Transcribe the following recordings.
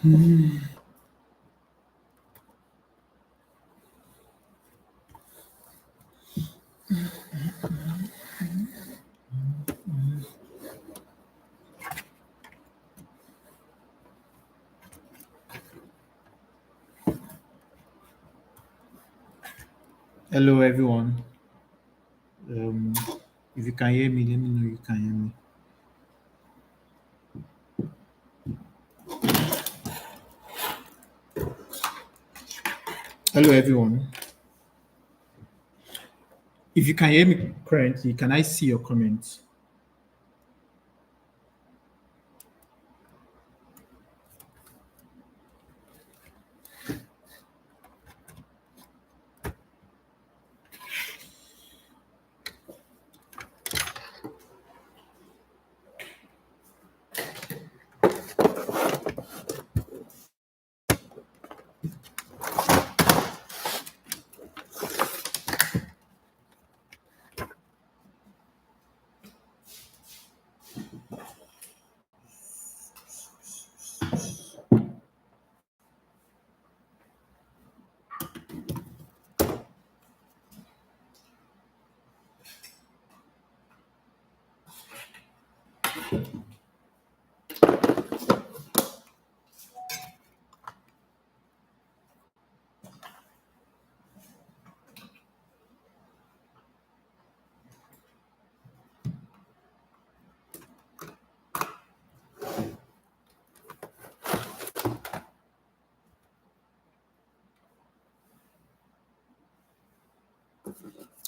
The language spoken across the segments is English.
Hello, everyone. Um, if you can hear me, let me know you can hear me. Hello, everyone. If you can hear me currently, can I see your comments?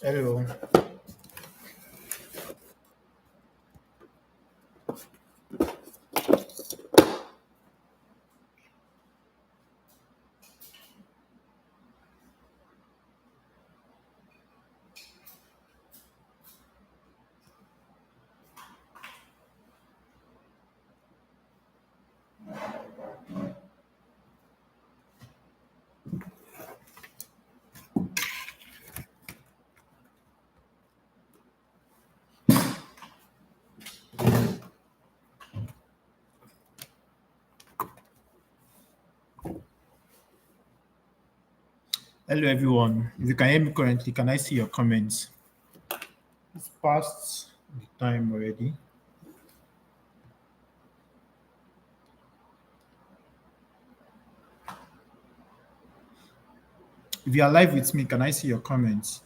Hello. Hello, everyone. If you can hear me currently, can I see your comments? It's past the time already. If you are live with me, can I see your comments?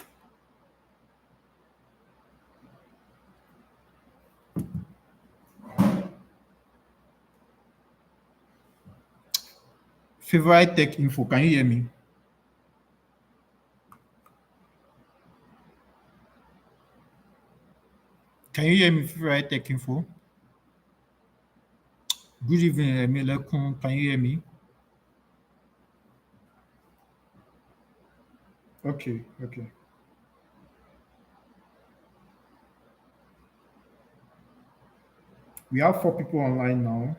Favorite tech info, can you hear me? Can you hear me, favorite tech info? Good evening, Emilekun. Can you hear me? Okay, okay. We have 4 people online now.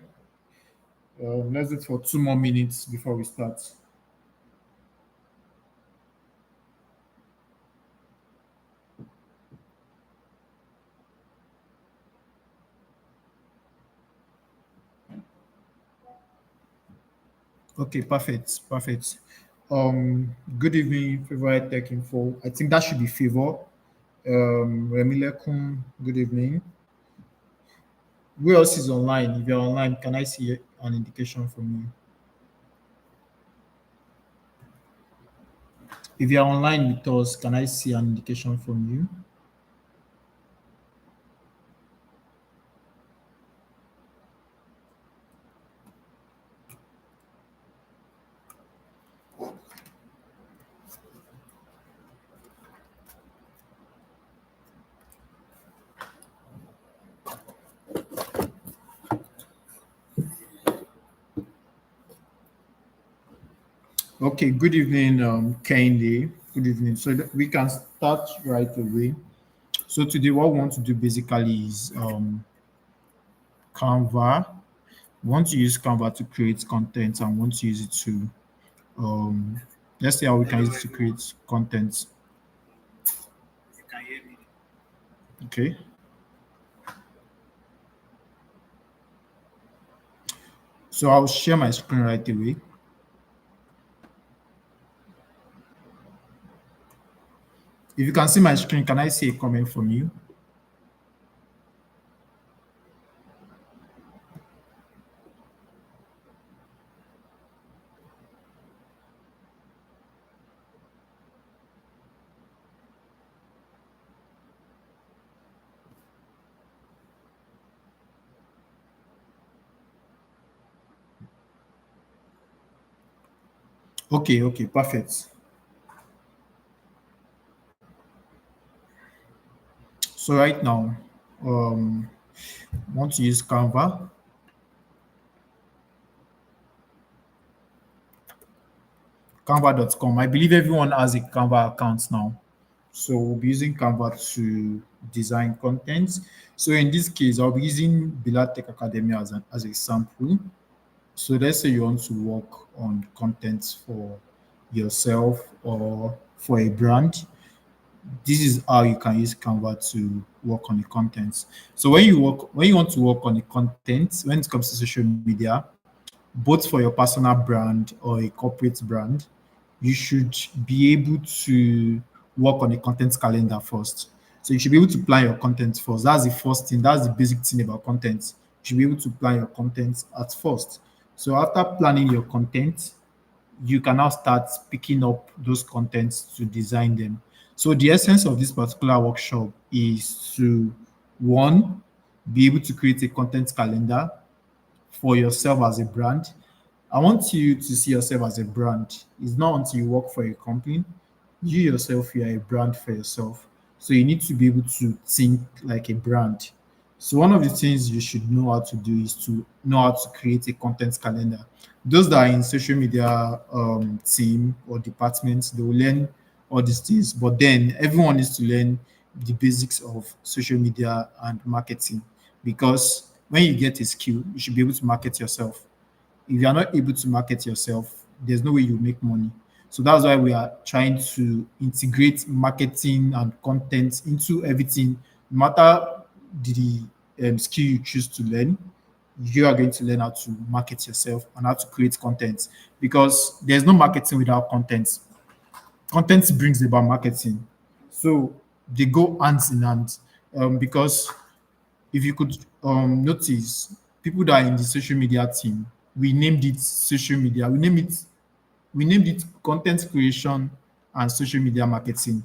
Let's wait for 2 more minutes before we start. Okay, perfect, perfect. Good evening, favorite tech info. I think that should be favor. Remilekun, good evening. Who else is online? If you're online, can I see an indication from you? If you're online with us, can I see an indication from you? Okay, good evening, Candy. Good evening. So we can start right away. So today, what we want to do basically is Canva. We want to use Canva to create content and want to use it to um, let's see how we can use it to create content. Okay. So I'll share my screen right away. If you can see my screen, can I see a comment from you? Okay, okay, perfect. So right now, um, I want to use Canva, canva.com. I believe everyone has a Canva account now. So we'll be using Canva to design content. So in this case, I'll be using Bilal Tech Academy as a sample. So let's say you want to work on content for yourself or for a brand. This is how you can use Canva to work on the content. So when you want to work on the content, when it comes to social media, both for your personal brand or a corporate brand, you should be able to work on a content calendar first. So you should be able to plan your content first. That's the first thing. That's the basic thing about content. You should be able to plan your content at first. So after planning your content, you can now start picking up those contents to design them. So the essence of this particular workshop is to one, be able to create a content calendar for yourself as a brand. I want you to see yourself as a brand. It's not until you work for a company, you yourself, you are a brand for yourself. So you need to be able to think like a brand. So one of the things you should know how to do is to know how to create a content calendar. Those that are in social media team or departments, they will learn all these things. But then everyone needs to learn the basics of social media and marketing because when you get a skill, you should be able to market yourself. If you are not able to market yourself, there's no way you make money. So that's why we are trying to integrate marketing and content into everything. No matter the skill you choose to learn, you are going to learn how to market yourself and how to create content because there's no marketing without content. Content brings about marketing. So they go hands in hand because if you could notice, people that are in the social media team, we named it social media. We named it content creation and social media marketing,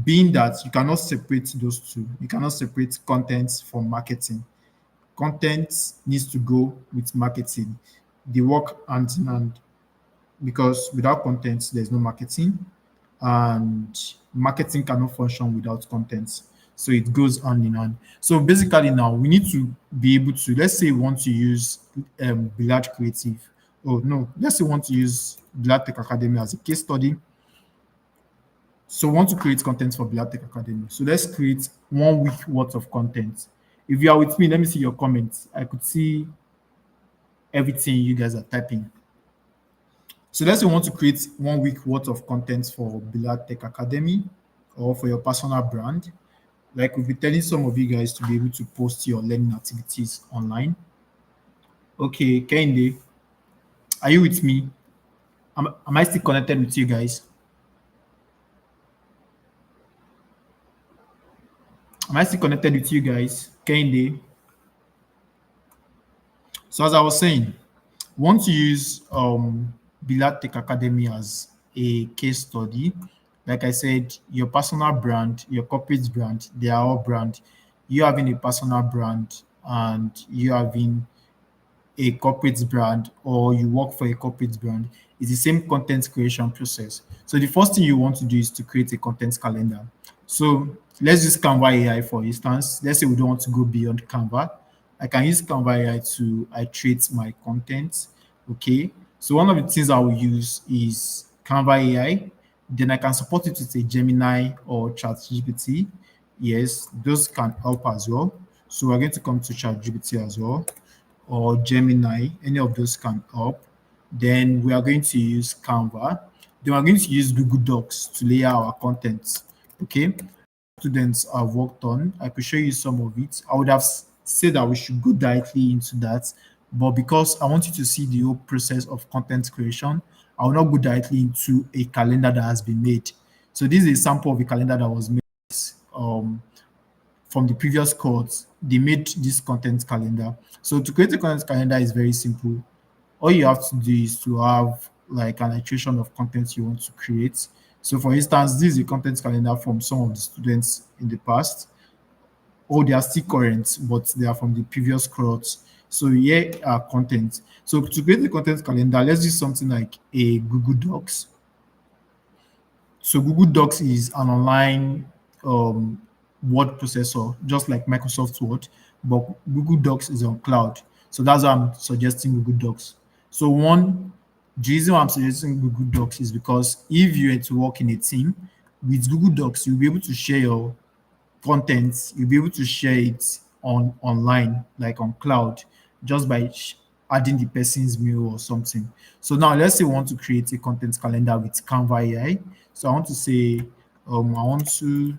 being that you cannot separate those two. You cannot separate content from marketing. Content needs to go with marketing. They work hand in hand because without content, there's no marketing, and marketing cannot function without content. So it goes hand in hand. So basically, now we need to be able to, let's say, we want to use Bilal Creative. Oh no, let's say we want to use Bilal Tech Academy as a case study. So we want to create content for Bilal Tech Academy. So let's create 1 week worth of content. If you are with me, let me see your comments. I could see everything you guys are typing. So let's say you want to create 1 week worth of content for Bilal Tech Academy or for your personal brand. Like we'll be telling some of you guys to be able to post your learning activities online. Okay, Kende, are you with me? Am I still connected with you guys? Am I still connected with you guys? Kende. So as I was saying, want to use Bilal Tech Academy as a case study. Like I said, your personal brand, your corporate brand, they are all brand. You having a personal brand and you having a corporate brand or you work for a corporate brand, it's the same content creation process. So the first thing you want to do is to create a content calendar. So let's use Canva AI for instance. Let's say we don't want to go beyond Canva. I can use Canva AI to iterate my content. Okay. So one of the things I will use is Canva AI. Then I can support it with a Gemini or ChatGPT. Yes, those can help as well. So we're going to come to ChatGPT as well or Gemini, any of those can help. Then we are going to use Canva. Then we're going to use Google Docs to layer our content. Okay. Students have worked on. I could show you some of it. I would have said that we should go directly into that, But because I want you to see the whole process of content creation, I will not go directly into a calendar that has been made. So this is a sample of a calendar that was made um, from the previous course. They made this content calendar. So to create a content calendar is very simple. All you have to do is to have like an iteration of content you want to create. So for instance, this is a content calendar from some of the students in the past. Oh, they are still current, but they are from the previous cohorts. So here are content. So to create a content calendar, let's use something like a Google Docs. So Google Docs is an online word processor, just like Microsoft Word, but Google Docs is on cloud. So that's why I'm suggesting Google Docs. So the reason why I'm suggesting Google Docs is because if you were to work in a team with Google Docs, you'll be able to share your content, you'll be able to share it online, like on cloud, just by adding the person's mail or something. So now let's say we want to create a content calendar with Canva AI. So I want to say, I want to,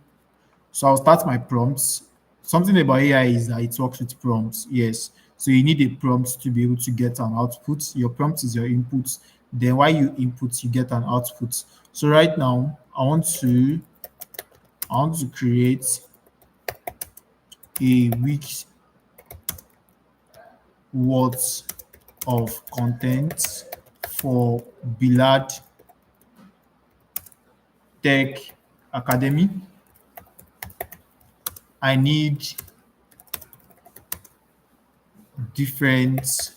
so I'll start my prompts. Something about AI is that it works with prompts. Yes. So you need a prompt to be able to get an output. Your prompt is your input. Then while you input, you get an output. So right now, I want to create a week's worth of content for Billard Tech Academy. I need different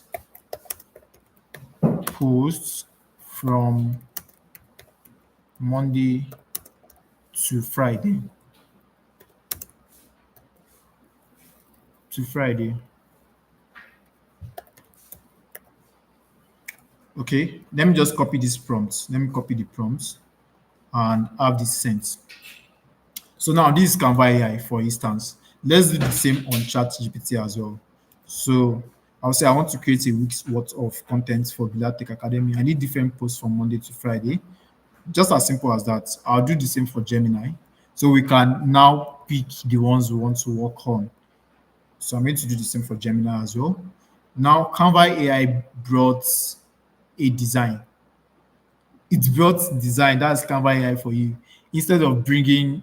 posts from Monday to Friday. To Friday. Okay, let me just copy these prompts. Let me copy the prompts and have this sent. So now this is Canva AI, for instance. Let's do the same on ChatGPT as well. So I'll say I want to create a week's worth of content for Billard Tech Academy. I need different posts from Monday to Friday. Just as simple as that. I'll do the same for Gemini. So we can now pick the ones we want to work on. So I'm going to do the same for Gemini as well. Now Canva AI brought a design. It brought design. That's Canva AI for you. Instead of bringing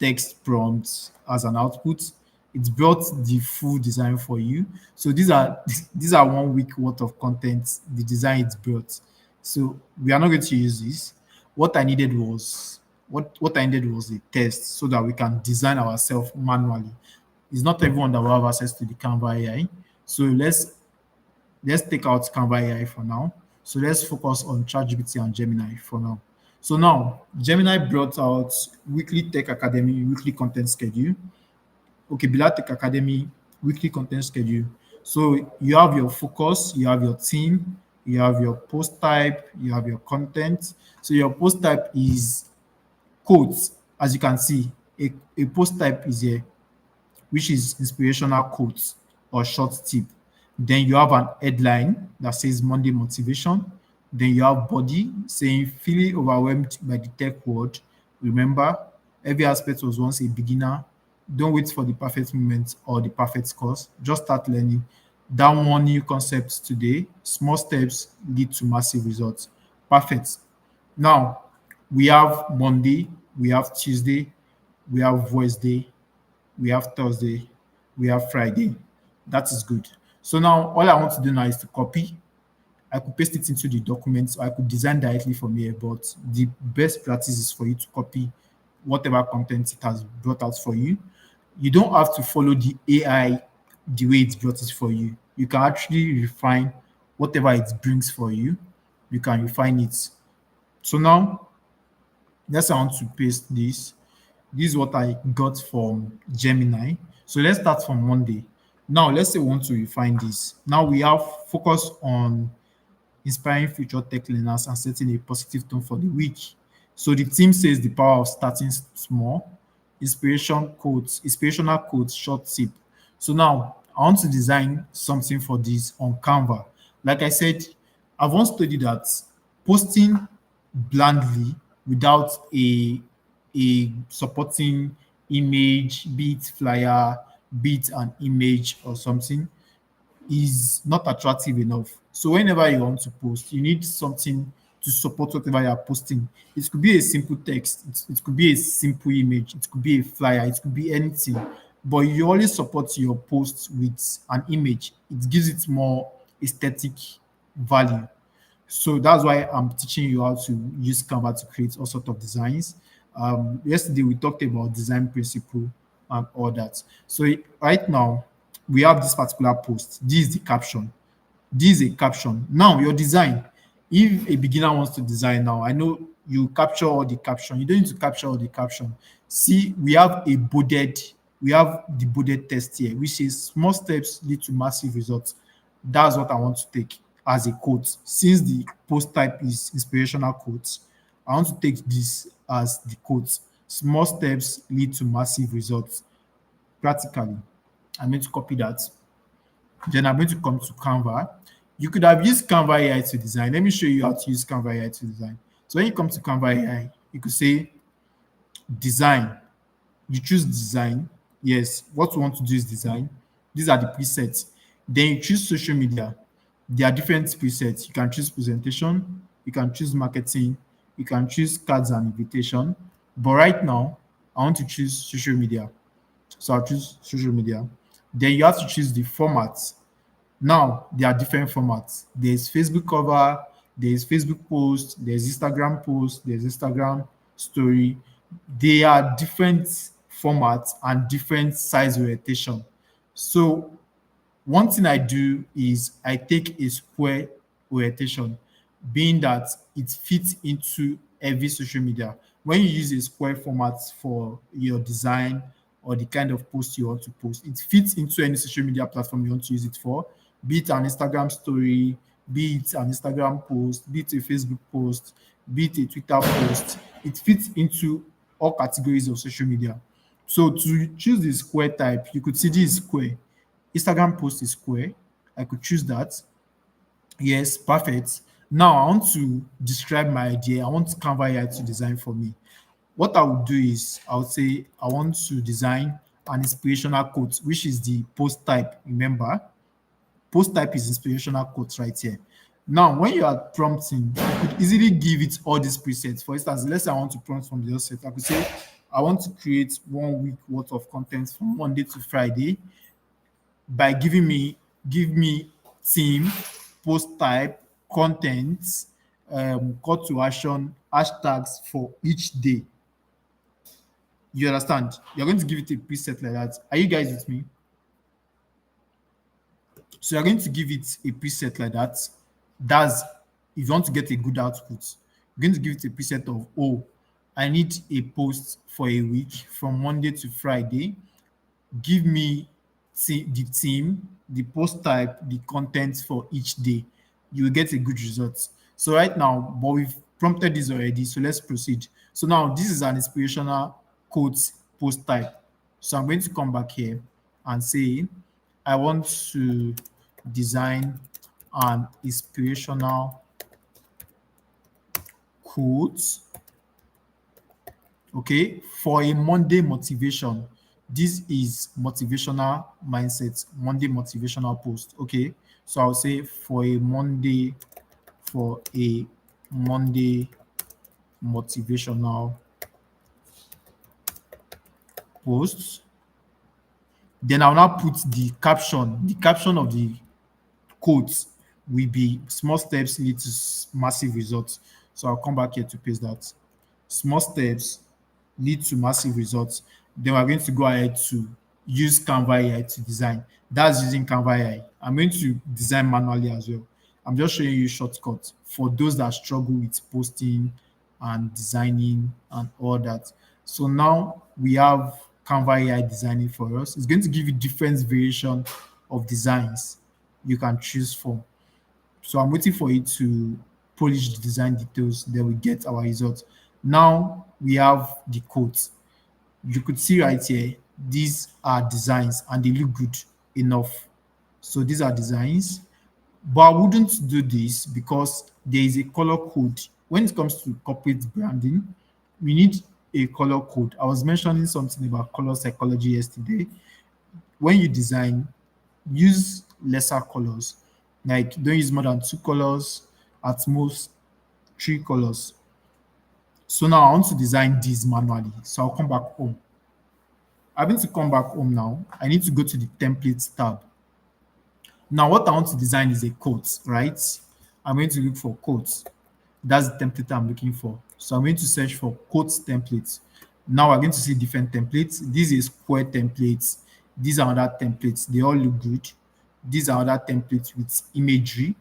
text prompts as an output, it brought the full design for you. So these are 1 week worth of content. The design it brought. So we are not going to use this. What I needed was a test so that we can design ourselves manually. It's not everyone that will have access to the Canva AI. So let's take out Canva AI for now. So let's focus on ChatGPT and Gemini for now. So now Gemini brought out weekly tech academy, weekly content schedule. Okay, below tech academy, weekly content schedule. So you have your focus, you have your theme, you have your post type, you have your content. So your post type is quotes, as you can see. A post type is here, which is inspirational quotes or short tip. Then you have an headline that says Monday motivation. Then you have body saying feeling overwhelmed by the tech world. Remember, every aspect was once a beginner. Don't wait for the perfect moment or the perfect course. Just start learning. Down one new concept today. Small steps lead to massive results. Perfect. Now we have Monday, we have Tuesday, we have Wednesday, we have Thursday, we have Friday. That is good. So now all I want to do now is to copy. I could paste it into the document, or I could design directly from here, but the best practice is for you to copy whatever content it has brought out for you. You don't have to follow the AI the way it brought it for you. You can actually refine whatever it brings for you. You can refine it. So now, let's say I want to paste this. This is what I got from Gemini. So let's start from Monday. Now, let's say we want to refine this. Now we have focus on inspiring future tech learners and setting a positive tone for the week. So the team says the power of starting small, inspirational quotes, short tip. So now I want to design something for this on Canva. Like I said, I've once told you that posting blandly without a supporting image, be it flyer, be it an image or something, is not attractive enough. So whenever you want to post, you need something to support whatever you are posting. It could be a simple text, it could be a simple image, it could be a flyer, it could be anything. But you always support your post with an image. It gives it more aesthetic value. So that's why I'm teaching you how to use Canva to create all sort of designs. Yesterday we talked about design principle and all that. So right now we have this particular post. This is the caption. This is a caption. Now your design. If a beginner wants to design now, I know you capture all the caption. You don't need to capture all the caption. See, we have the bolded text here, which is small steps lead to massive results. That's what I want to take as a quote. Since the post type is inspirational quotes, I want to take this as the quote. Small steps lead to massive results. Practically, I'm going to copy that. Then I'm going to come to Canva. You could have used Canva AI to design. Let me show you how to use Canva AI to design. So when you come to Canva AI, you could say design. You choose design. Yes, what you want to do is design. These are the presets. Then you choose social media. There are different presets. You can choose presentation, you can choose marketing, you can choose cards and invitation. But right now, I want to choose social media. So I'll choose social media. Then you have to choose the format. Now there are different formats. There's Facebook cover, there's Facebook post, there's Instagram post, there's Instagram story. They are different formats and different size orientation. So one thing I do is I take a square orientation, being that it fits into every social media. When you use a square format for your design or the kind of post you want to post, it fits into any social media platform you want to use it for, be it an Instagram story, be it an Instagram post, be it a Facebook post, be it a Twitter post. It fits into all categories of social media. So to choose the square type, you could see this is square. Instagram post is square. I could choose that. Yes, perfect. Now I want to describe my idea. I want Canva AI to design for me. What I would do is I would say I want to design an inspirational quote, which is the post type. Remember, post type is inspirational quotes right here. Now, when you are prompting, you could easily give it all these presets. For instance, let's say I want to prompt from the offset. I could say I want to create 1 week worth of content from Monday to Friday by give me theme, post type, content, call to action, hashtags for each day. You understand? You're going to give it a preset like that. Are you guys with me? So you're going to give it a preset like that. That's if you want to get a good output. You're going to give it a preset of, oh, I need a post for a week from Monday to Friday. Give me the theme, the post type, the content for each day. You will get a good result. So right now, but we've prompted this already. So let's proceed. So now this is an inspirational quote post type. So I'm going to come back here and say, I want to design an inspirational quote, okay, for a Monday motivation. This is motivational mindset, Monday motivational post. Okay, so I'll say for a Monday motivational post. Then I'll now put the caption. The caption of the quote will be small steps lead to massive results. So I'll come back here to paste that. Small steps lead to massive results. Then we're going to go ahead to use Canva AI to design. That's using Canva AI. I'm going to design manually as well. I'm just showing you shortcuts for those that struggle with posting and designing and all that. So now we have Canva AI designing for us. It's going to give you different variation of designs you can choose from. So I'm waiting for it to polish the design details, then we get our results. Now we have the quotes. You could see right here, these are designs and they look good enough. So these are designs, but I wouldn't do this because there is a color code. When it comes to corporate branding, we need a color code. I was mentioning something about color psychology yesterday. When you design, use lesser colors. Like don't use more than two colors, at most three colors. So now I want to design this manually. So I'll come back home. Having to come back home now, I need to go to the templates tab. Now what I want to design is a quote, right? I'm going to look for quotes. That's the template I'm looking for. So I'm going to search for quotes templates. Now we're going to see different templates. This is square templates. These are other templates. They all look good. These are other templates with imagery.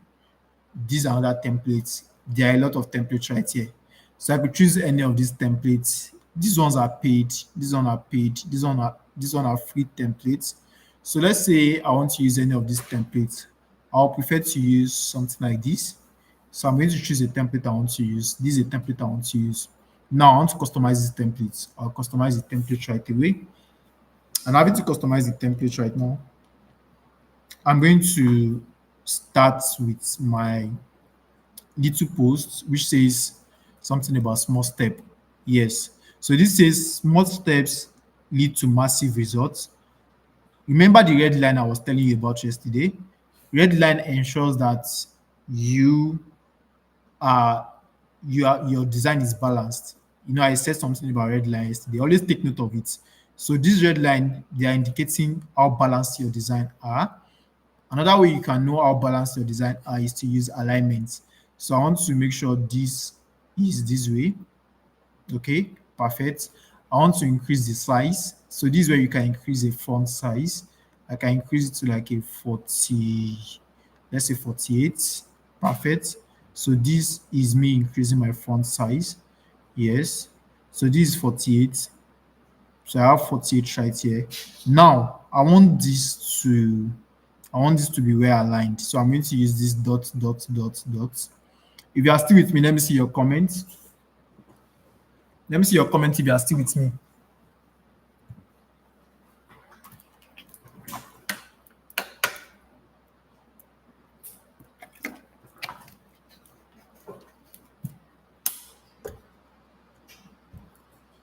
These are other templates. There are a lot of templates right here. So I could choose any of these templates. These ones are paid. These one are paid. These one are free templates. So let's say I want to use any of these templates. I'll prefer to use something like this. So I'm going to choose a template I want to use. This is a template I want to use. Now I want to customize this template. I'll customize the template right away. And having to customize the template right now, I'm going to start with my little post which says something about small step. Yes. So this says small steps lead to massive results. Remember the red line I was telling you about yesterday? Red line ensures that you are your design is balanced. I said something about red line yesterday. Always take note of it. So this red line, they are indicating how balanced your design are. Another way you can know how balanced your design are is to use alignments. So I want to make sure this is this way. Okay, perfect. I want to increase the size. So this is where you can increase a font size. I can increase it to like a 40, let's say 48. Perfect. So this is me increasing my font size. Yes. So this is 48. So I have 48 right here. Now I want this to be well aligned. So I'm going to use this dot dot dot dot. If you are still with me, let me see your comment. Let me see your comment if you are still with me.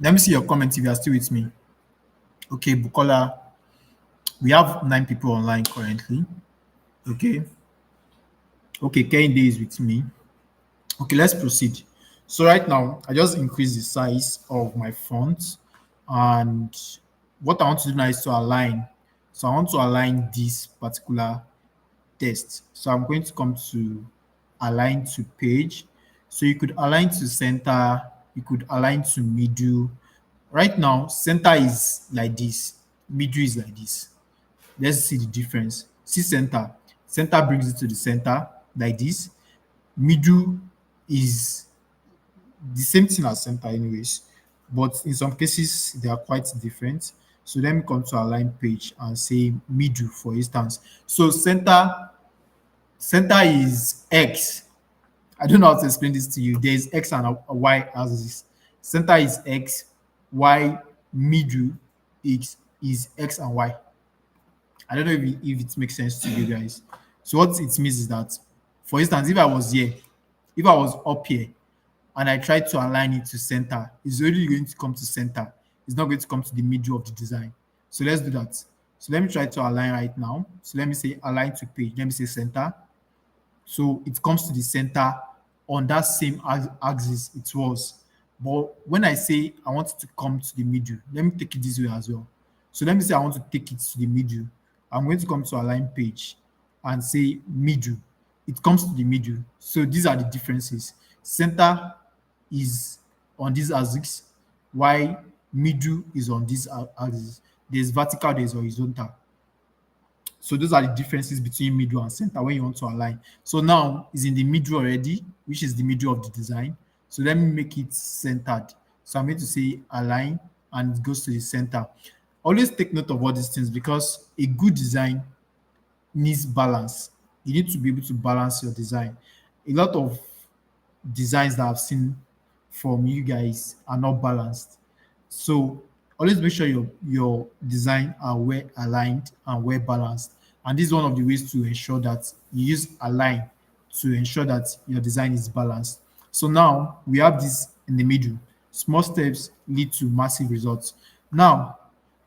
Let me see your comment if you are still with me. Okay, Bukola, we have 9 people online currently. Okay. Okay, Kehinde is with me. Okay, let's proceed. So right now, I just increase the size of my font, and what I want to do now is to align. So I want to align this particular text. So I'm going to come to align to page. So you could align to center, you could align to middle. Right now, center is like this, middle is like this. Let's see the difference. See center. Center brings it to the center like this. Middle is the same thing as center anyways, but in some cases they are quite different. So let me come to align page and say middle, for instance. So center is X. I don't know how to explain this to you. There's X and a Y axis. Center is X, Y, middle is X and Y. I don't know if it makes sense to you guys. So what it means is that, for instance, if I was here, if I was up here and I try to align it to center, it's only going to come to center. It's not going to come to the middle of the design. So let's do that. So let me try to align right now. So let me say align to page. Let me say center. So it comes to the center on that same axis it was. But when I say I want it to come to the middle, let me take it this way as well. So let me say I want to take it to the middle. I'm going to come to align page and say middle. It comes to the middle. So these are the differences. Center is on this axis, while middle is on this axis. There's vertical, there's horizontal. So those are the differences between middle and center when you want to align. So now it's in the middle already, which is the middle of the design. So let me make it centered. So I'm going to say align and it goes to the center. Always take note of all these things because a good design needs balance. You need to be able to balance your design. A lot of designs that I've seen from you guys are not balanced. So always make sure your design are well aligned and well balanced. And this is one of the ways to ensure that you use align to ensure that your design is balanced. So now we have this in the middle. Small steps lead to massive results. Now,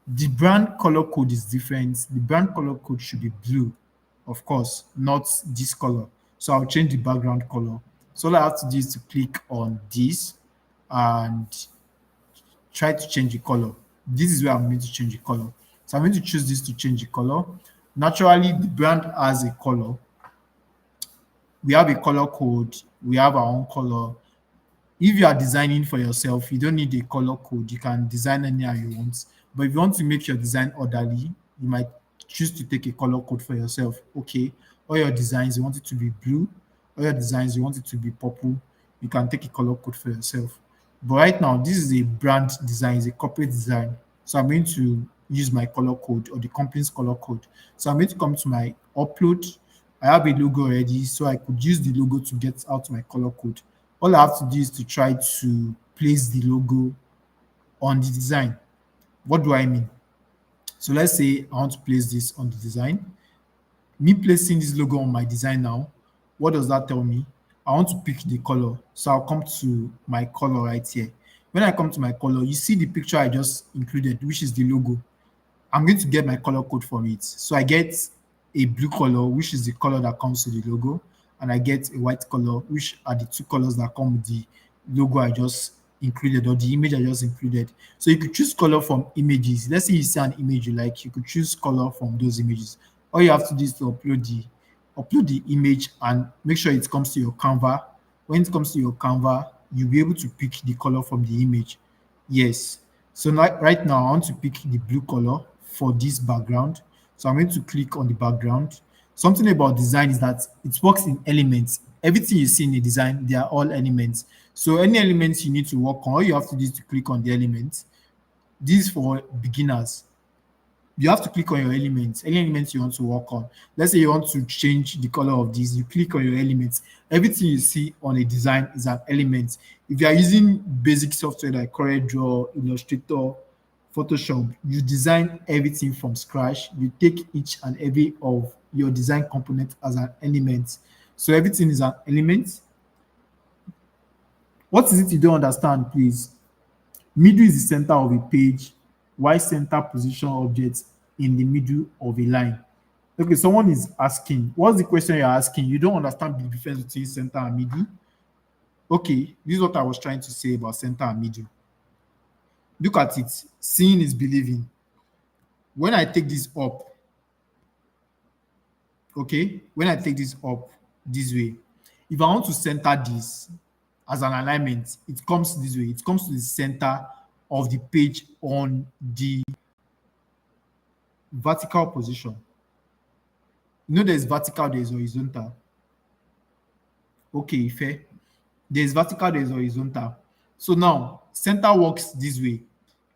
the brand color code is different. The brand color code should be blue. of course, not this color. So I'll change the background color. So all I have to do is to click on this and try to change the color. This is where I'm going to change the color. So I'm going to choose this to change the color. Naturally, the brand has a color. We have a color code. We have our own color. If you are designing for yourself, you don't need a color code. You can design any how you want. But if you want to make your design orderly, you might choose to take a color code for yourself. Okay, all your designs, you want it to be blue. All your designs, you want it to be purple. You can take a color code for yourself. But right now, this is a brand design, it's a corporate design. So I'm going to use my color code or the company's color code. So I'm going to come to my upload. I have a logo already, so I could use the logo to get out my color code. All I have to do is to try to place the logo on the design. What do I mean? So let's say I want to place this on the design. Me placing this logo on my design now, what does that tell me? I want to pick the color. So I'll come to my color right here. When I come to my color, you see the picture I just included, which is the logo. I'm going to get my color code from it. So I get a blue color, which is the color that comes to the logo, and I get a white color, which are the two colors that come with the logo I just included or the image I just included. So you could choose color from images. Let's say you see an image you like, you could choose color from those images. All you have to do is to upload the image and make sure it comes to your Canva. When it comes to your Canva, you'll be able to pick the color from the image. Yes. So now, right now, I want to pick the blue color for this background. So I'm going to click on the background. Something about design is that it works in elements. Everything you see in the design, they are all elements. So any elements you need to work on, all you have to do is to click on the elements. This is for beginners. You have to click on your elements, any elements you want to work on. Let's say you want to change the color of this, you click on your elements. Everything you see on a design is an element. If you are using basic software like CorelDRAW, Illustrator, Photoshop, you design everything from scratch. You take each and every of your design component as an element. So everything is an element. What is it you don't understand, please? Middle is the center of a page, while center position objects in the middle of a line. Okay, someone is asking, what's the question you're asking? You don't understand the difference between center and middle? Okay, this is what I was trying to say about center and middle. Look at it. Seeing is believing. When I take this up, okay, when I take this up this way, if I want to center this as an alignment, it comes this way. It comes to the center of the page on the vertical position. You know there's vertical, there's horizontal. Okay, fair. There's vertical, there's horizontal. So now center works this way,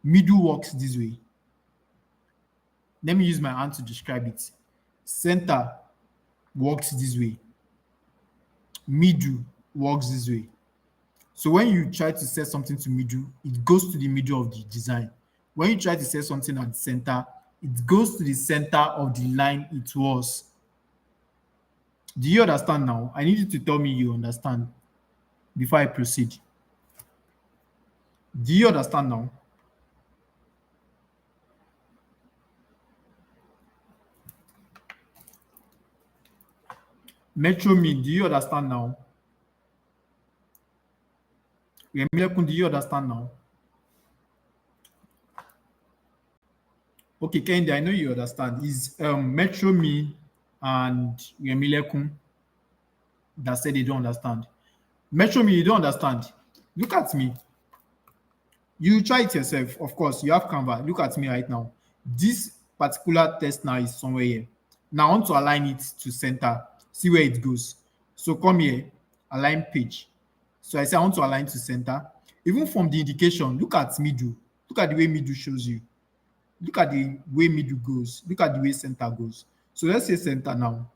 middle works this way. Let me use my hand to describe it. Center works this way, middle works this way. So when you try to set something to middle, it goes to the middle of the design. When you try to set something at the center, it goes to the center of the line it was. Do you understand now? I need you to tell me you understand before I proceed. Do you understand now? Metro me, do you understand now? Remilekun, do you understand now? Okay, Kendi, I know you understand. Is Metro me and Remilekun that said they don't understand? Metro me, you don't understand. Look at me. You try it yourself. Of course, you have Canva. Look at me right now. This particular text now is somewhere here. Now I want to align it to center. See where it goes. So come here, align page. So I say I want to align to center. Even from the indication, look at middle. Look at the way middle shows you. Look at the way middle goes. Look at the way center goes. So let's say center now.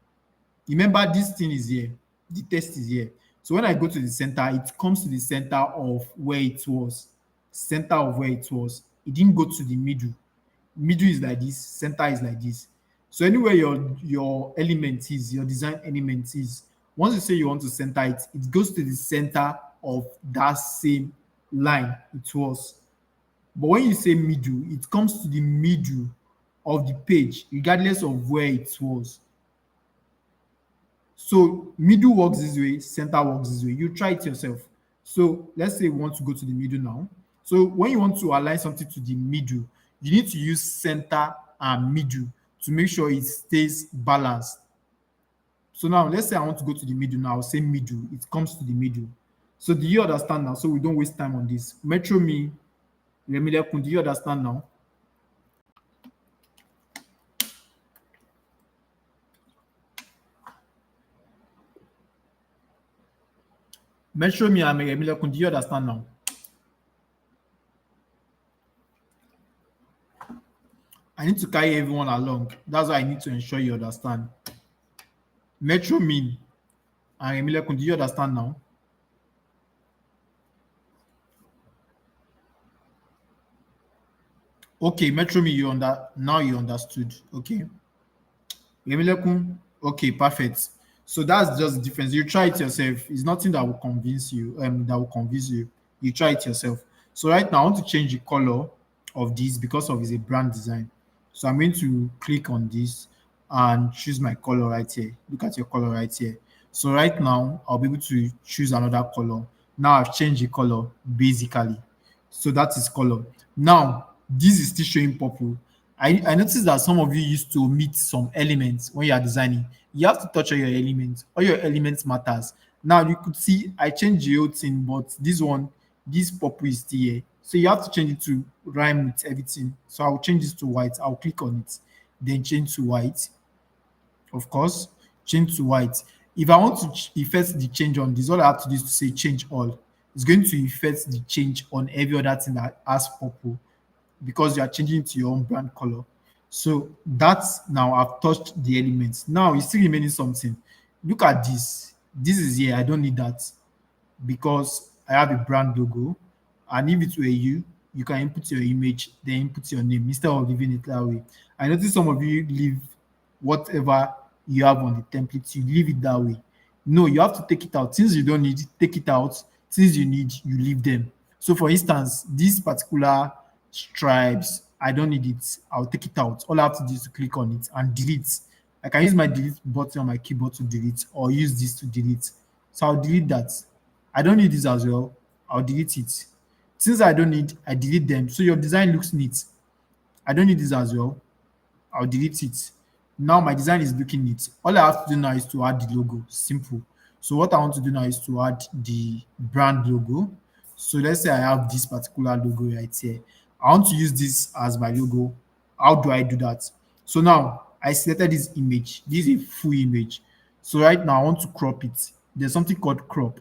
Remember, this thing is here. The text is here. So when I go to the center, it comes to the center of where it was. Center of where it was. It didn't go to the middle. Middle is like this. Center is like this. So anywhere your element is, your design element is, once you say you want to center it, it goes to the center of that same line it was. But when you say middle, it comes to the middle of the page, regardless of where it was. So middle works this way, center works this way. You try it yourself. So let's say we want to go to the middle now. So when you want to align something to the middle, you need to use center and middle to make sure it stays balanced. So now let's say I want to go to the middle now. I'll say middle. It comes to the middle. So do you understand now? So we don't waste time on this. Metro me, Remilekun, do you understand now? Metro me and Remilekun, do you understand now? I need to carry everyone along. That's why I need to ensure you understand. Metro mean and Remilekun, do you understand now? Okay, Metro me, you now you understood. Okay. Remilekun, okay, perfect. So that's just the difference. You try it yourself. It's nothing that will convince you. That will convince you. You try it yourself. So right now, I want to change the color of this because of it's a brand design. So I'm going to click on this and choose my color right here. Look at your color right here. So right now, I'll be able to choose another color. Now I've changed the color basically. So that is color. Now, this is still showing purple. I noticed that some of you used to omit some elements when you are designing. You have to touch all your elements. All your elements matters. Now you could see I changed the whole thing, but this one, this purple is still here. So you have to change it to rhyme with everything. So I'll change this to white. I'll click on it, then change to white. Of course, change to white. If I want to effect the change on this, all I have to do is to say change all. It's going to effect the change on every other thing that has purple because you are changing to your own brand color. So that's now I've touched the elements. Now it's still remaining something. Look at this. This is here. I don't need that because I have a brand logo. And if it were you, you can input your image, then input your name instead of leaving it that way. I notice some of you leave whatever you have on the template, you leave it that way. No, you have to take it out. Things you don't need, take it out. Things you need, you leave them. So for instance, these particular stripes, I don't need it. I'll take it out. All I have to do is to click on it and delete. I can use my delete button on my keyboard to delete or use this to delete. So I'll delete that. I don't need this as well. I'll delete it. Since I don't need, I delete them. So your design looks neat. I don't need this as well. I'll delete it. Now my design is looking neat. All I have to do now is to add the logo. Simple. So what I want to do now is to add the brand logo. So let's say I have this particular logo right here. I want to use this as my logo. How do I do that? So now I selected this image. This is a full image. So right now I want to crop it. There's something called crop.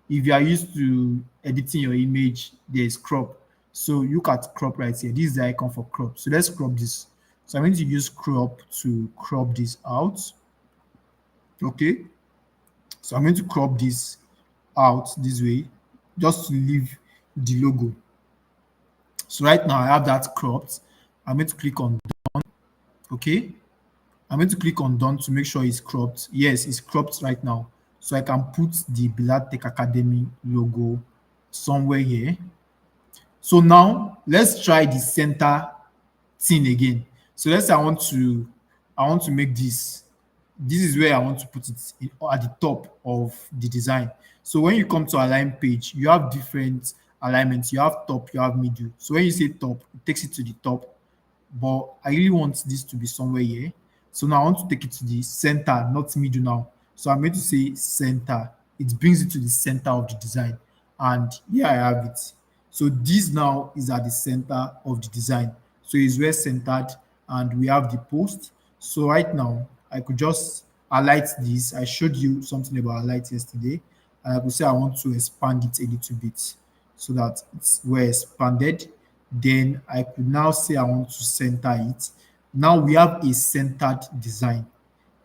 If you are used to editing your image, there's crop. So look at crop right here. This is the icon for crop. So let's crop this. So I'm going to use crop to crop this out. Okay. So I'm going to crop this out this way just to leave the logo. So right now I have that cropped. I'm going to click on done. Okay. I'm going to click on done to make sure it's cropped. Yes, it's cropped right now. So I can put the Bilad Tech Academy logo somewhere here. So now let's try the center thing again. So let's say I want to make this. This is where I want to put it at the top of the design. So when you come to align page, you have different alignments. You have top, you have middle. So when you say top, it takes it to the top. But I really want this to be somewhere here. So now I want to take it to the center, not middle now. So I'm going to say center. It brings it to the center of the design. And here I have it. So this now is at the center of the design. So it's well centered and we have the post. So right now I could just highlight this. I showed you something about highlight yesterday. And I could say I want to expand it a little bit so that it's well expanded. Then I could now say I want to center it. Now we have a centered design.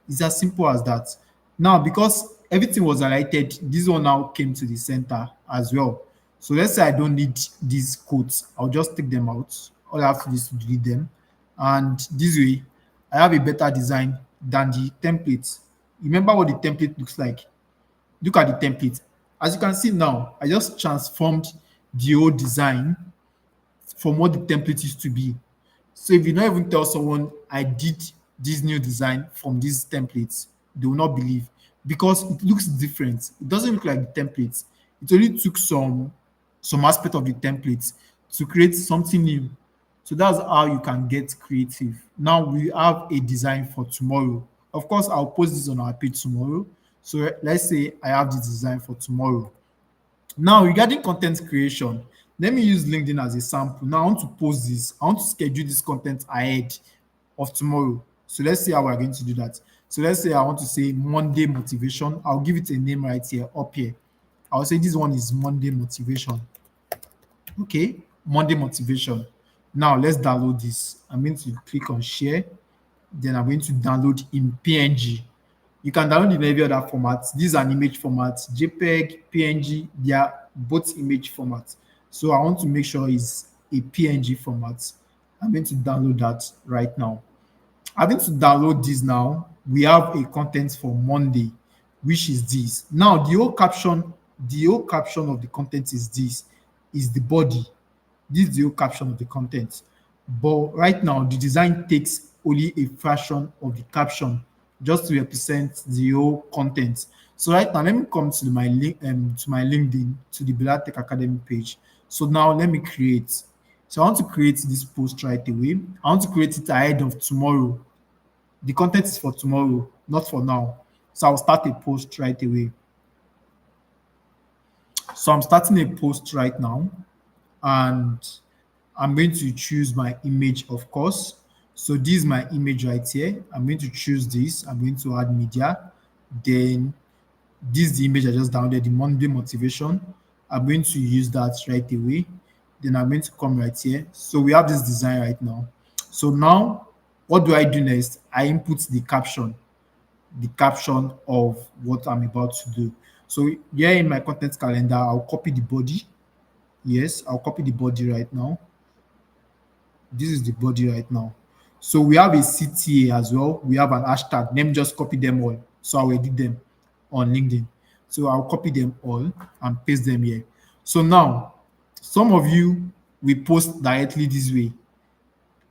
It's as simple as that. Now, because everything was highlighted, this one now came to the center as well. So let's say I don't need these quotes. I'll just take them out. All I have to do is to delete them. And this way, I have a better design than the template. Remember what the template looks like. Look at the template. As you can see now, I just transformed the old design from what the template used to be. So if you don't even tell someone I did this new design from these templates, they will not believe because it looks different. It doesn't look like the template. It only took some aspect of the template to create something new. So that's how you can get creative. Now we have a design for tomorrow. Of course, I'll post this on our page tomorrow. So let's say I have this design for tomorrow. Now, regarding content creation, let me use LinkedIn as a sample. Now, I want to post this. I want to schedule this content ahead of tomorrow. So let's see how we're going to do that. So let's say I want to say Monday motivation. I'll give it a name right here, up here. I'll say this one is Monday motivation. Okay, Monday motivation. Now let's download this. I'm going to click on share. Then I'm going to download in PNG. You can download in every other format. These are an image format, JPEG, PNG, they are both image formats. So I want to make sure it's a PNG format. I'm going to download that right now. Having to download this now, we have a content for Monday, which is this. Now the whole caption of the content is this, is the body. This is the whole caption of the content. But right now, the design takes only a fraction of the caption just to represent the whole content. So right now, let me come to my link to my LinkedIn, to the Black Tech Academy page. So now let me create. So I want to create this post right away. I want to create it ahead of tomorrow. The content is for tomorrow, not for now. So I'll start a post right away. So I'm starting a post right now, and I'm going to choose my image, of course. So this is my image right here. I'm going to choose this. I'm going to add media. Then this is the image I just downloaded, the Monday motivation. I'm going to use that right away. Then I'm going to come right here. So we have this design right now. So now, what do I do next? I input the caption of what I'm about to do. So here in my content calendar, I'll copy the body. Yes, I'll copy the body right now. This is the body right now. So we have a CTA as well. We have an hashtag. Let me just copy them all. So I'll edit them on LinkedIn. So I'll copy them all and paste them here. So now, some of you will post directly this way.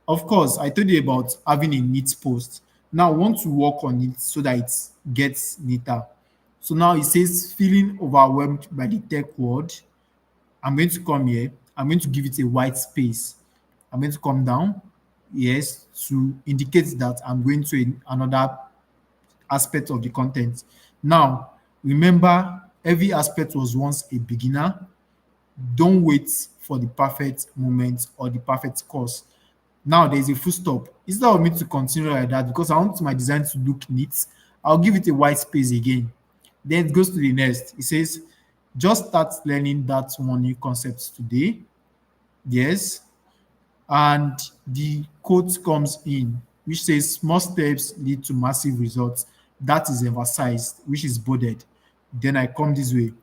Of course, I told you about having a neat post. Now, I want to work on it so that it gets neater. So now it says feeling overwhelmed by the tech world. I'm going to come here. I'm going to give it a white space. I'm going to come down, yes, to indicate that I'm going to another aspect of the content. Now, remember, every aspect was once a beginner. Don't wait for the perfect moment or the perfect course. Now there's a full stop. Instead of me to continue like that, because I want my design to look neat, I'll give it a white space again. Then it goes to the next. It says, just start learning that one new concept today. Yes. And the quote comes in, which says, small steps lead to massive results. That is emphasized, which is bolded. Then I come this way.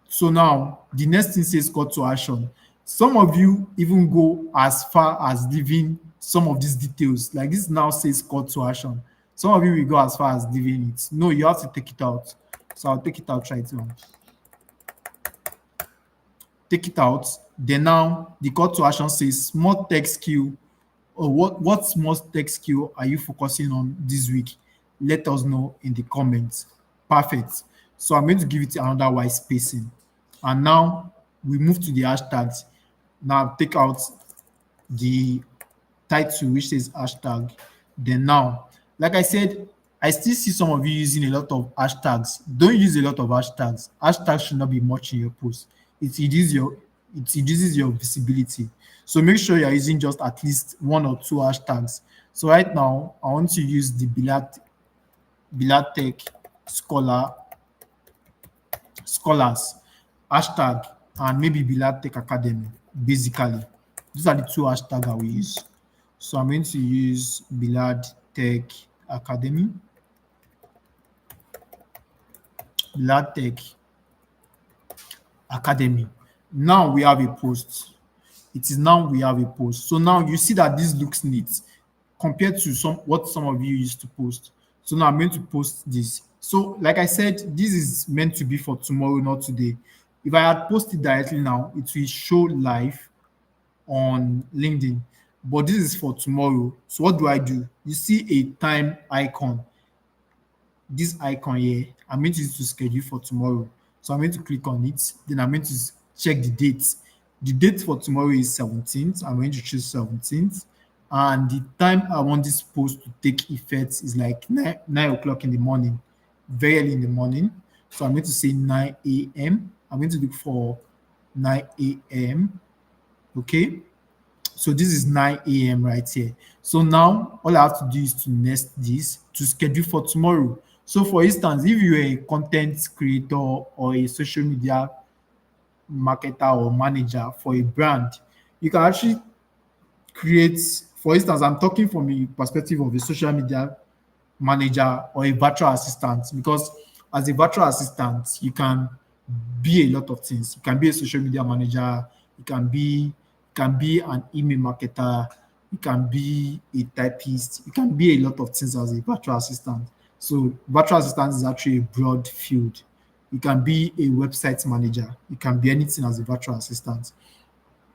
So now the next thing says call to action. Some of you even go as far as leaving some of these details. Like this now says call to action. Some of you will go as far as leaving it. No, you have to take it out. So I'll take it out right now. Take it out. Then now the call to action says small tech skill, or what small tech skill are you focusing on this week? Let us know in the comments. Perfect. So I'm going to give it another white spacing. And now we move to the hashtags. Now take out the title which says hashtag. Then now, like I said, I still see some of you using a lot of hashtags. Don't use a lot of hashtags. Hashtags should not be much in your post. It reduces your visibility. So make sure you're using just at least one or two hashtags. So right now, I want to use the Bilatech scholars hashtag and maybe Bilatech Academy. Basically, these are the two hashtags I will use. So I'm going to use Bilad Tech Academy, Bilad Tech Academy. Now we have a post. It is now we have a post. So now you see that this looks neat compared to what some of you used to post. So now I'm going to post this. So like I said, this is meant to be for tomorrow, not today. If I had posted directly now, it will show live on LinkedIn. But this is for tomorrow. So what do? You see a time icon. this icon here, I'm going to use to schedule for tomorrow. So I'm going to click on it. Then I'm going to check the date. The date for tomorrow is 17th. I'm going to choose 17th. And the time I want this post to take effect is like 9 o'clock in the morning, very early in the morning. So I'm going to say 9 a.m. I'm going to look for 9 a.m. Okay. So this is 9 a.m. right here. So now all I have to do is to nest this to schedule for tomorrow. So for instance, if you're a content creator or a social media marketer or manager for a brand, you can actually create, for instance, I'm talking from a perspective of a social media manager or a virtual assistant, because as a virtual assistant you can be a lot of things. You can be a social media manager, you can be an email marketer, you can be a typist, you can be a lot of things as a virtual assistant. So virtual assistant is actually a broad field. You can be a website manager, you can be anything as a virtual assistant.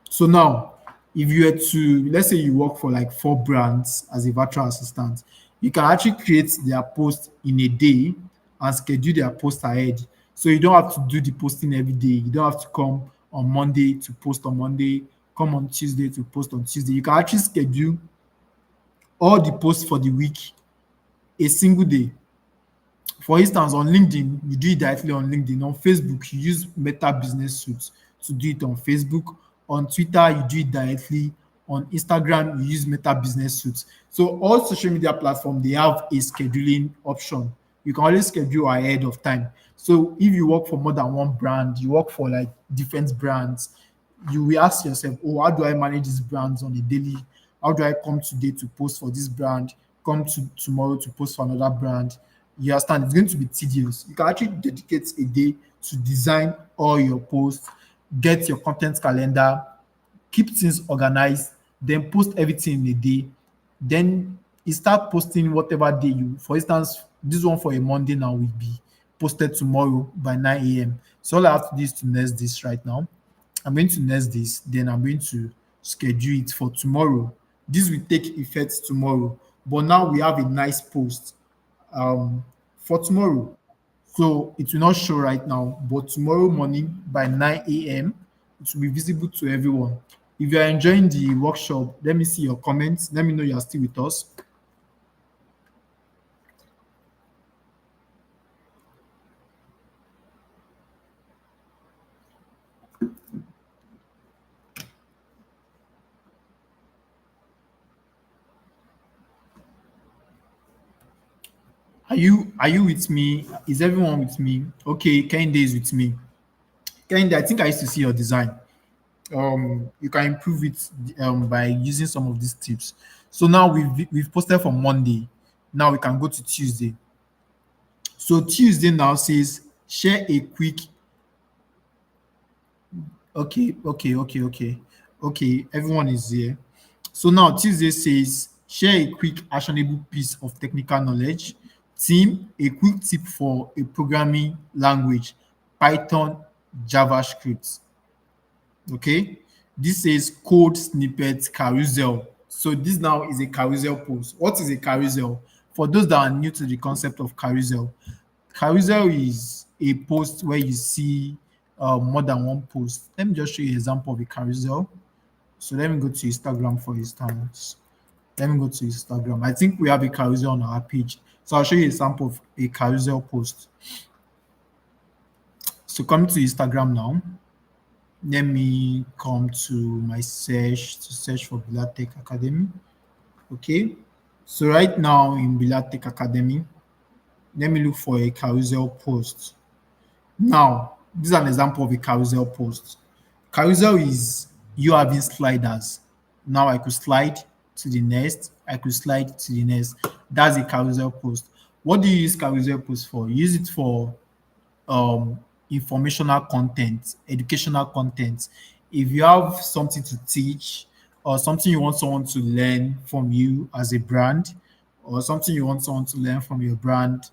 So now, if you were to, let's say you work for like 4 brands as a virtual assistant, you can actually create their post in a day and schedule their post ahead. So you don't have to do the posting every day. You don't have to come on Monday to post on Monday, come on Tuesday to post on Tuesday. You can actually schedule all the posts for the week a single day. For instance, on LinkedIn, you do it directly on LinkedIn. On Facebook, you use Meta Business Suite to do it on Facebook. On Twitter, you do it directly. On Instagram, you use Meta Business Suite. So all social media platforms, they have a scheduling option. You can always schedule ahead of time. So if you work for more than one brand, you work for like different brands, you will ask yourself, oh, how do I manage these brands on a daily? How do I come today to post for this brand? Come to tomorrow to post for another brand? You understand? It's going to be tedious. You can actually dedicate a day to design all your posts, get your content calendar, keep things organized, then post everything in a day. Then you start posting whatever day you, for instance, this one for a Monday now will be posted tomorrow by 9 a.m. So all I have to do is to nest this right now. I'm going to nest this, then I'm going to schedule it for tomorrow. This will take effect tomorrow. But now we have a nice post for tomorrow. So it will not show right now, but tomorrow morning by 9 a.m., it will be visible to everyone. If you are enjoying the workshop, let me see your comments. Let me know you are still with us. Are you with me? Is everyone with me? Okay, Kende is with me. Kende, I think I used to see your design. You can improve it by using some of these tips. So now we've posted for Monday. Now we can go to Tuesday. So Tuesday now says share a quick. Okay. Everyone is here. So now Tuesday says share a quick actionable piece of technical knowledge. Team, a quick tip for a programming language, Python, JavaScript. Okay. This says code snippet carousel. So this now is a carousel post. What is a carousel? For those that are new to the concept of carousel, carousel is a post where you see more than one post. Let me just show you an example of a carousel. So let me go to Instagram for instance. Let me go to Instagram. I think we have a carousel on our page. So I'll show you a sample of a carousel post. So come to Instagram now. Let me come to my search to search for Bilatech Academy. Okay. So right now in Bilatech Academy, let me look for a carousel post. Now, this is an example of a carousel post. Carousel is you having sliders. Now I could slide to the next, I could slide to the next. That's a carousel post. What do you use carousel post for? You use it for um, informational content, educational content. If you have something to teach or something you want someone to learn from you as a brand, or something you want someone to learn from your brand,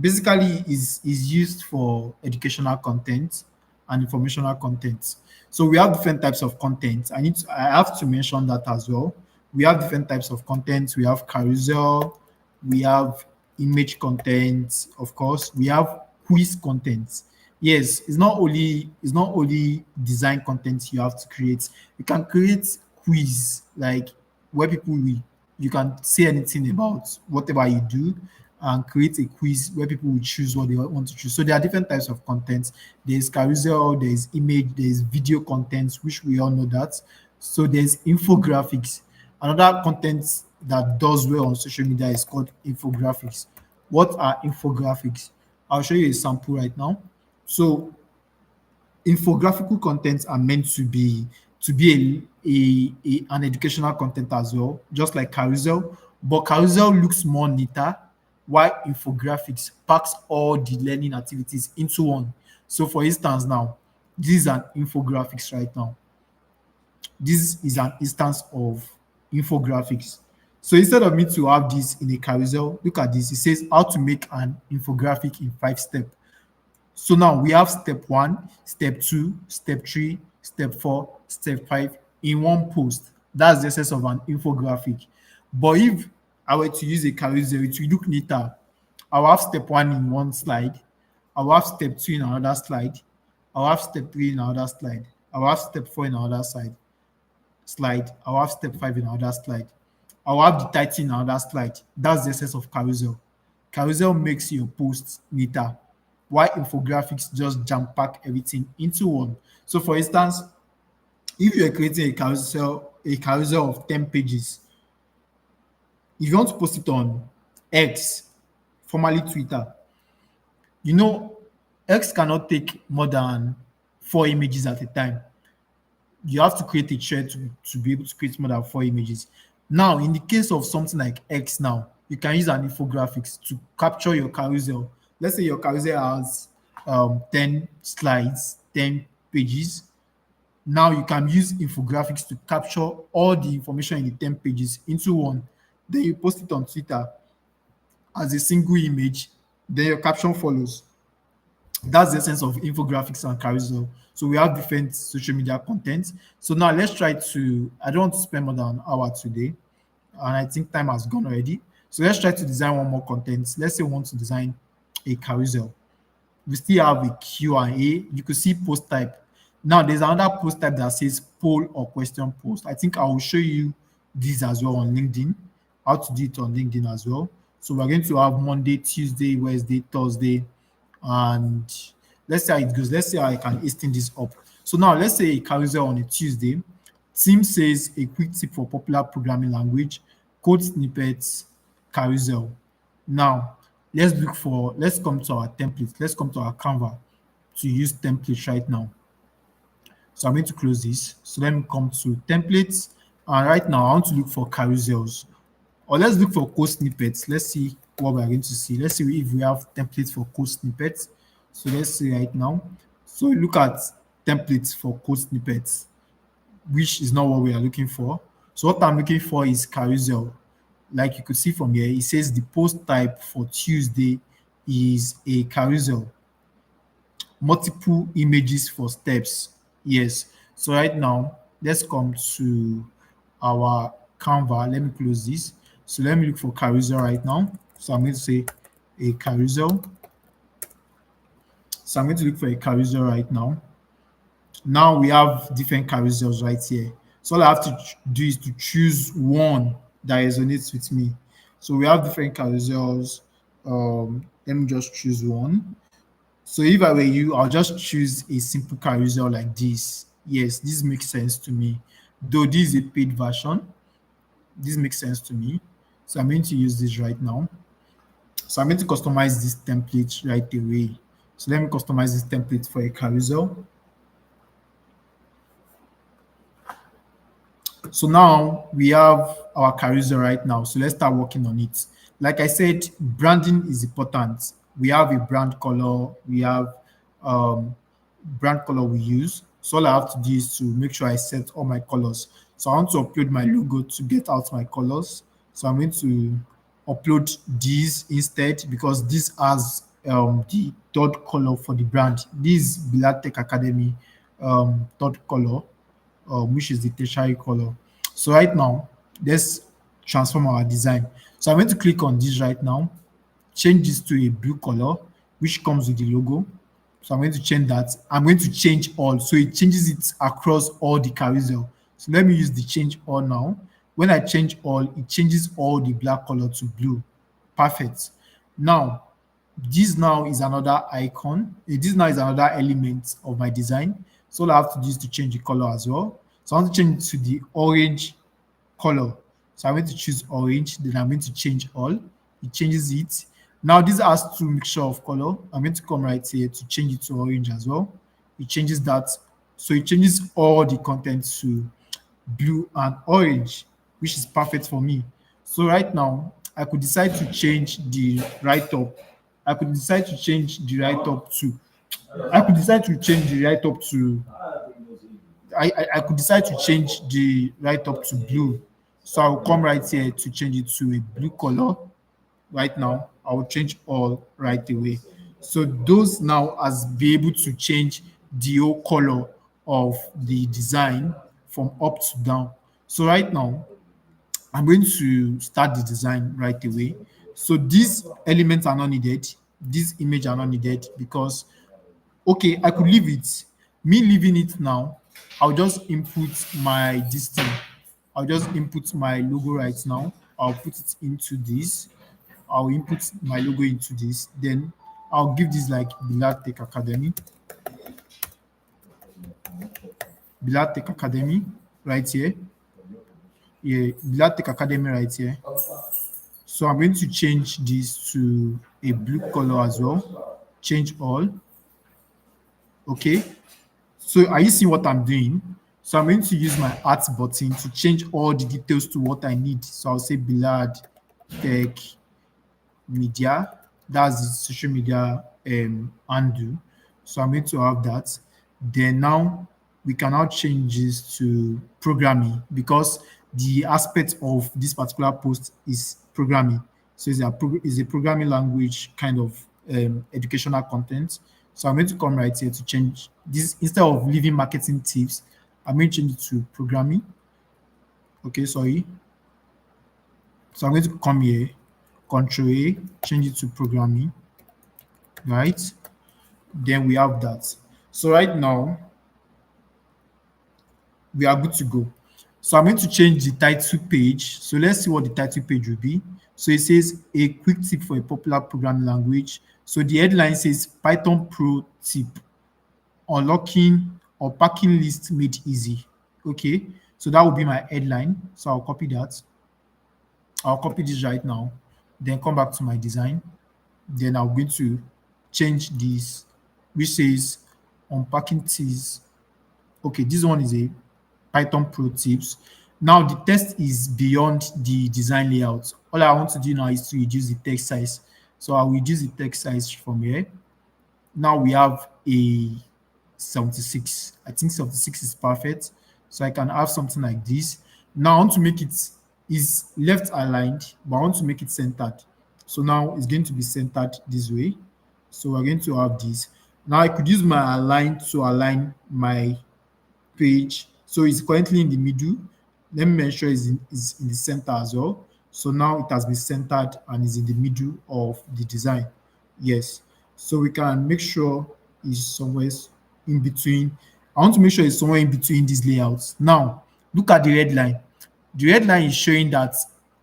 basically is used for educational content and informational content. So we have different types of content. I have to mention that as well. We have different types of content. We have carousel, we have image content, of course. We have quiz content. Yes, it's not only design content you have to create. You can create quiz like where people will you can say anything about whatever you do and create a quiz where people will choose what they want to choose. So there are different types of content. There's carousel, there's image, there's video content, which we all know that. So there's infographics. Another content that does well on social media is called infographics. What are infographics? I'll show you a sample right now. So infographical contents are meant to be an educational content as well, just like carousel. But carousel looks more neater, while infographics packs all the learning activities into one. So, for instance, now this is an infographics right now. This is an instance of infographics. So instead of me to have this in a carousel, look at this. It says how to make an infographic in 5 steps. So now we have step one, step two, step three, step four, step five in one post. That's the essence of an infographic. But if I were to use a carousel, it will look neater. I'll have step one in one slide. I'll have step two in another slide. I'll have step three in another slide. I'll have step four in another slide. I'll have step five in another slide. I'll have the title in another slide. That's the essence of carousel. Carousel makes your posts neater, while infographics just jam pack everything into one. So, for instance, if you're creating a carousel of 10 pages, if you want to post it on X, formerly Twitter, you know, X cannot take more than 4 images at a time. You have to create a thread to be able to create more than 4 images. Now, in the case of something like X now, you can use an infographics to capture your carousel. Let's say your carousel has 10 slides, 10 pages. Now you can use infographics to capture all the information in the 10 pages into one. Then you post it on Twitter as a single image. Then your caption follows. That's the essence of infographics and carousel. So we have different social media content. So now let's try to, I don't want to spend more than an hour today. And I think time has gone already. So let's try to design one more content. Let's say we want to design a carousel. We still have a Q&A. You could see post type. Now there's another post type that says poll or question post. I think I will show you this as well on LinkedIn, how to do it on LinkedIn as well. So we're going to have Monday, Tuesday, Wednesday, Thursday, and let's see how it goes. Let's see how I can hasten this up. So now let's say a carousel on a Tuesday. Team says a quick tip for popular programming language, code snippets, carousel. Now let's come to our template. Let's come to our Canva to use templates right now. So I'm going to close this. So let me come to templates. And right now I want to look for carousels. Or let's look for code snippets. Let's see what we're going to see. Let's see if we have templates for code snippets. So let's see right now. So look at templates for code snippets, which is not what we are looking for. So what I'm looking for is carousel. Like you could see from here, it says the post type for Tuesday is a carousel. Multiple images for steps. Yes. So right now, let's come to our Canva. Let me close this. So let me look for carousel right now. So I'm going to say a carousel. So I'm going to look for a carousel right now. Now we have different carousels right here. So all I have to do is to choose one that resonates with me. So we have different carousels. Let me just choose one. So if I were you, I'll just choose a simple carousel like this. Yes, this makes sense to me. Though this is a paid version, this makes sense to me. So I'm going to use this right now. So I'm going to customize this template right away. So let me customize this template for a carousel. So now we have our carousel right now. So let's start working on it. Like I said, branding is important. We have a brand color. We have brand color we use. So all I have to do is to make sure I set all my colors. So I want to upload my logo to get out my colors. So I'm going to upload these instead because this has the third color for the brand. This is Bilal Tech Academy third color, which is the tertiary color. So right now, let's transform our design. So I'm going to click on this right now. change this to a blue color, which comes with the logo. So I'm going to change that. I'm going to change all. So it changes it across all the carousel. So let me use the change all now. When I change all, it changes all the black color to blue. Perfect. Now, this now is another icon. This now is another element of my design. So all I have to do is to change the color as well. So I want to change it to the orange color. So I'm going to choose orange, then I'm going to change all. It changes it. Now this has two mixture of color. I'm going to come right here to change it to orange as well. It changes that. So it changes all the content to blue and orange, which is perfect for me. So right now, I could decide to change the right up. I could decide to change the right up to. I could decide to change the right up to. I could decide to change the right up to blue. So I'll come right here to change it to a blue color. Right now, I will change all right away. So those now as be able to change the whole color of the design from up to down. So right now, I'm going to start the design right away. So these elements are not needed. These image are not needed because okay, I could leave it. Me leaving it now, I'll just input my this thing. I'll just input my logo right now. I'll put it into this. I'll input my logo into this. Then I'll give this like Bilal Tech Academy. Bilal Tech Academy right here. Yeah, Bilal Tech Academy right here. So I'm going to change this to a blue color as well. Change all. Okay. So are you seeing what I'm doing? So I'm going to use my art button to change all the details to what I need. So I'll say Bilal Tech Media. That's the social media handle. So I'm going to have that. Then now we can now change this to programming because the aspect of this particular post is programming. So it's a programming language kind of educational content. So I'm going to come right here to change this instead of leaving marketing tips. I'm going to change it to programming. Okay, sorry. So I'm going to come here, Control A, change it to programming, right? Then we have that. So right now, we are good to go. So I'm going to change the title page. So let's see what the title page will be. So it says a quick tip for a popular programming language. So the headline says Python Pro tip, unlocking or packing list made easy. Okay, so that will be my headline. So I'll copy that. I'll copy this right now, then come back to my design. Then I'm going to change this, which says unpacking teas. Okay, this one is a Python Pro tips. Now the text is beyond the design layout. All I want to do now is to reduce the text size. So I'll reduce the text size from here. Now we have a 76. I think 76 is perfect. So I can have something like this. Now I want to make it is left aligned, but I want to make it centered. So now it's going to be centered this way. So we're going to have this. Now I could use my align to align my page. So it's currently in the middle. Let me make sure is in the center as well. So now it has been centered and is in the middle of the design. Yes. So we can make sure it's somewhere in between. I want to make sure it's somewhere in between these layouts. Now, look at the red line. The red line is showing that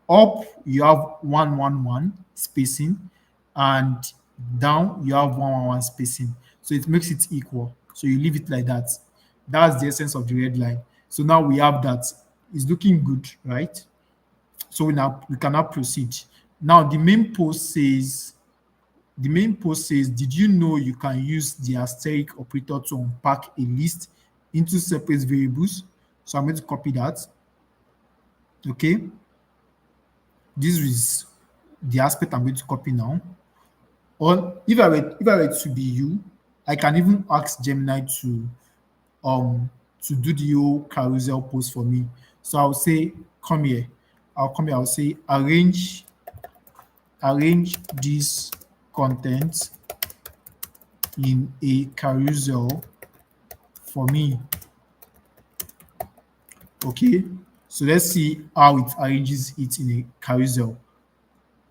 up you have 111 spacing and down you have 111 spacing. So it makes it equal. So you leave it like that. That's the essence of the red line. So now we have that. It's looking good, right? So we can now proceed. Now the main post says, did you know you can use the asterisk operator to unpack a list into separate variables? So I'm going to copy that. Okay. This is the aspect I'm going to copy now. Or if I were to be you, I can even ask Gemini to do the whole carousel post for me. So I'll say, come here. I'll say arrange this content in a carousel for me. Okay. So let's see how it arranges it in a carousel.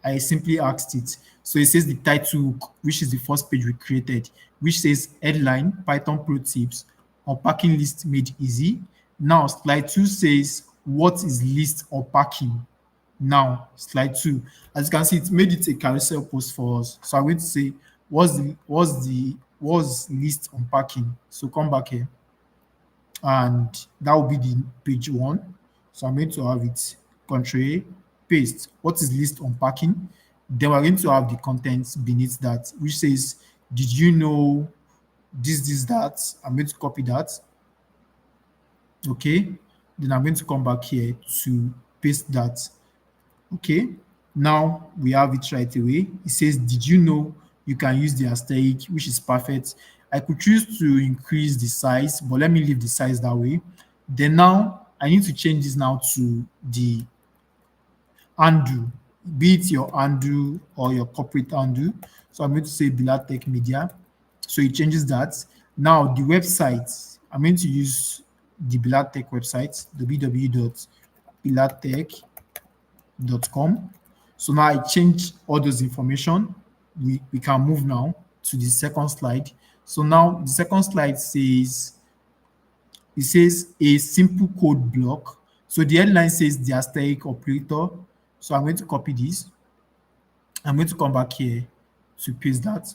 I simply asked it. So it says the title, which is the first page we created, which says headline Python pro tips unpacking list made easy. Now slide 2 says what is list unpacking. Now slide 2, as you can see, it made it a carousel post for us. So I'm going to say what's list unpacking. So come back here, and that will be the page 1. So I'm going to have it Control A, paste. What is list unpacking? Then we're going to have the contents beneath that, which says, did you know this, that? I'm going to copy that. Okay. Then I'm going to come back here to paste that. Okay. Now we have it right away. It says, did you know you can use the asterisk, which is perfect. I could choose to increase the size, but let me leave the size that way. Then now I need to change this now to the handle, be it your handle or your corporate handle. So I'm going to say Bilatech Media. So it changes that. Now the website, I'm going to use the Bilatech website, www.bilatech.com. So now I change all those information. We can move now to the second slide. So now the second slide says, it says a simple code block. So the headline says the asterisk operator. So I'm going to copy this. I'm going to come back here to paste that.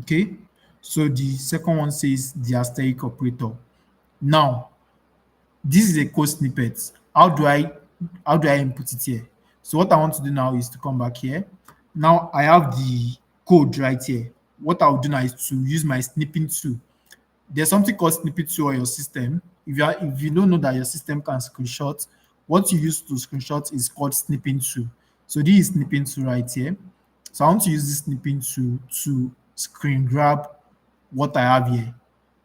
Okay. So the second one says the asterisk operator. Now, this is a code snippet. How do I input it here? So what I want to do now is to come back here. Now I have the code right here. What I'll do now is to use my snipping tool. There's something called snippet tool on your system. If you don't know that your system can screenshot, what you use to screenshot is called snipping tool. So this is snipping tool right here. So I want to use this snipping tool to screen grab what I have here.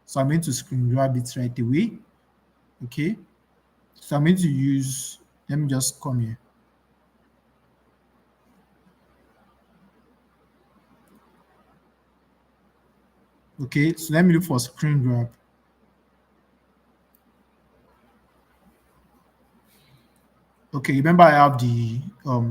So I'm going to screen grab it right away. Okay. So I'm going to use, let me just come here. Okay, so let me look for screen grab. Okay, remember I have the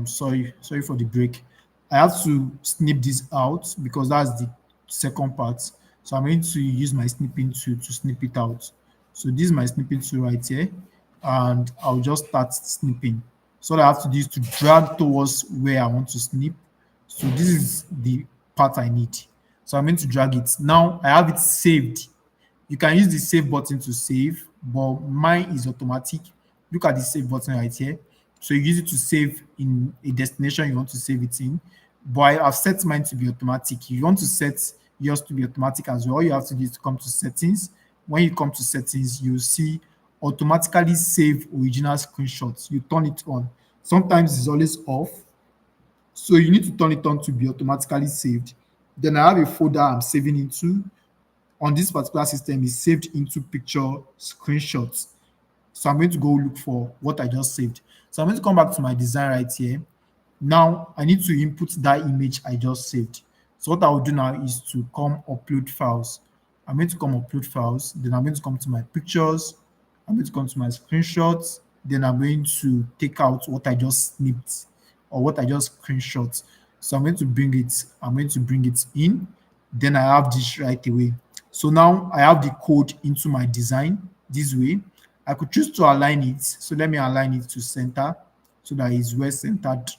sorry for the break. I have to snip this out because that's the second part. So I'm going to use my snipping tool to snip it out. So this is my snipping tool right here, and I'll just start snipping. So what I have to do is to drag towards where I want to snip. So this is the part I need. So I'm going to drag it. Now I have it saved. You can use the save button to save, but mine is automatic. Look at the save button right here. So you use it to save in a destination you want to save it in. But I've set mine to be automatic. If you want to set yours to be automatic as well, all you have to do is to come to settings. When you come to settings, you'll see automatically save original screenshots. You turn it on. Sometimes it's always off. So you need to turn it on to be automatically saved. Then I have a folder I'm saving into. On this particular system is saved into picture screenshots. So I'm going to go look for what I just saved. So I'm going to come back to my design right here. Now I need to input that image I just saved. So what I will do now is to come upload files. I'm going to come upload files. Then I'm going to come to my pictures. I'm going to come to my screenshots. Then I'm going to take out what I just snipped or what I just screenshot. So I'm going to bring it in. Then I have this right away. So now I have the code into my design this way. I could choose to align it. So let me align it to center so that it's well centered.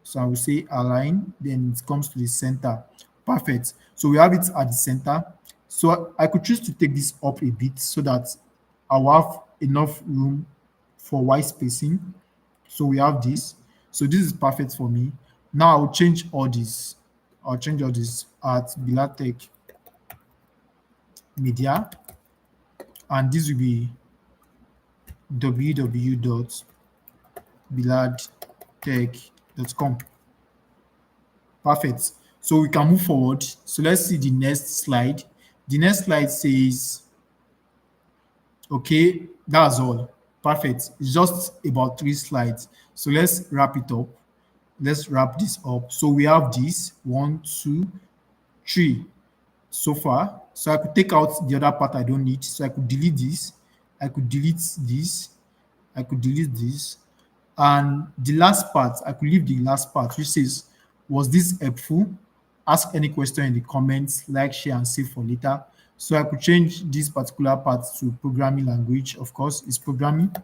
So I will say align, then it comes to the center. Perfect. So we have it at the center. So I could choose to take this up a bit so that I will have enough room for white spacing. So we have this. So this is perfect for me. Now I'll change all this. I'll change all this at Bilatech Media, and this will be www.biladtech.com. Perfect. So we can move forward. So let's see the next slide. The next slide says, okay, that's all. Perfect. It's just about 3 slides. So let's wrap it up. Let's wrap this up. So we have this 1, 2, 3 so far. So I could take out the other part I don't need. So I could delete this. I could delete this. I could delete this. And the last part, I could leave the last part, which says, was this helpful? Ask any question in the comments, like, share, and save for later. So I could change this particular part to programming language. Of course, it's programming.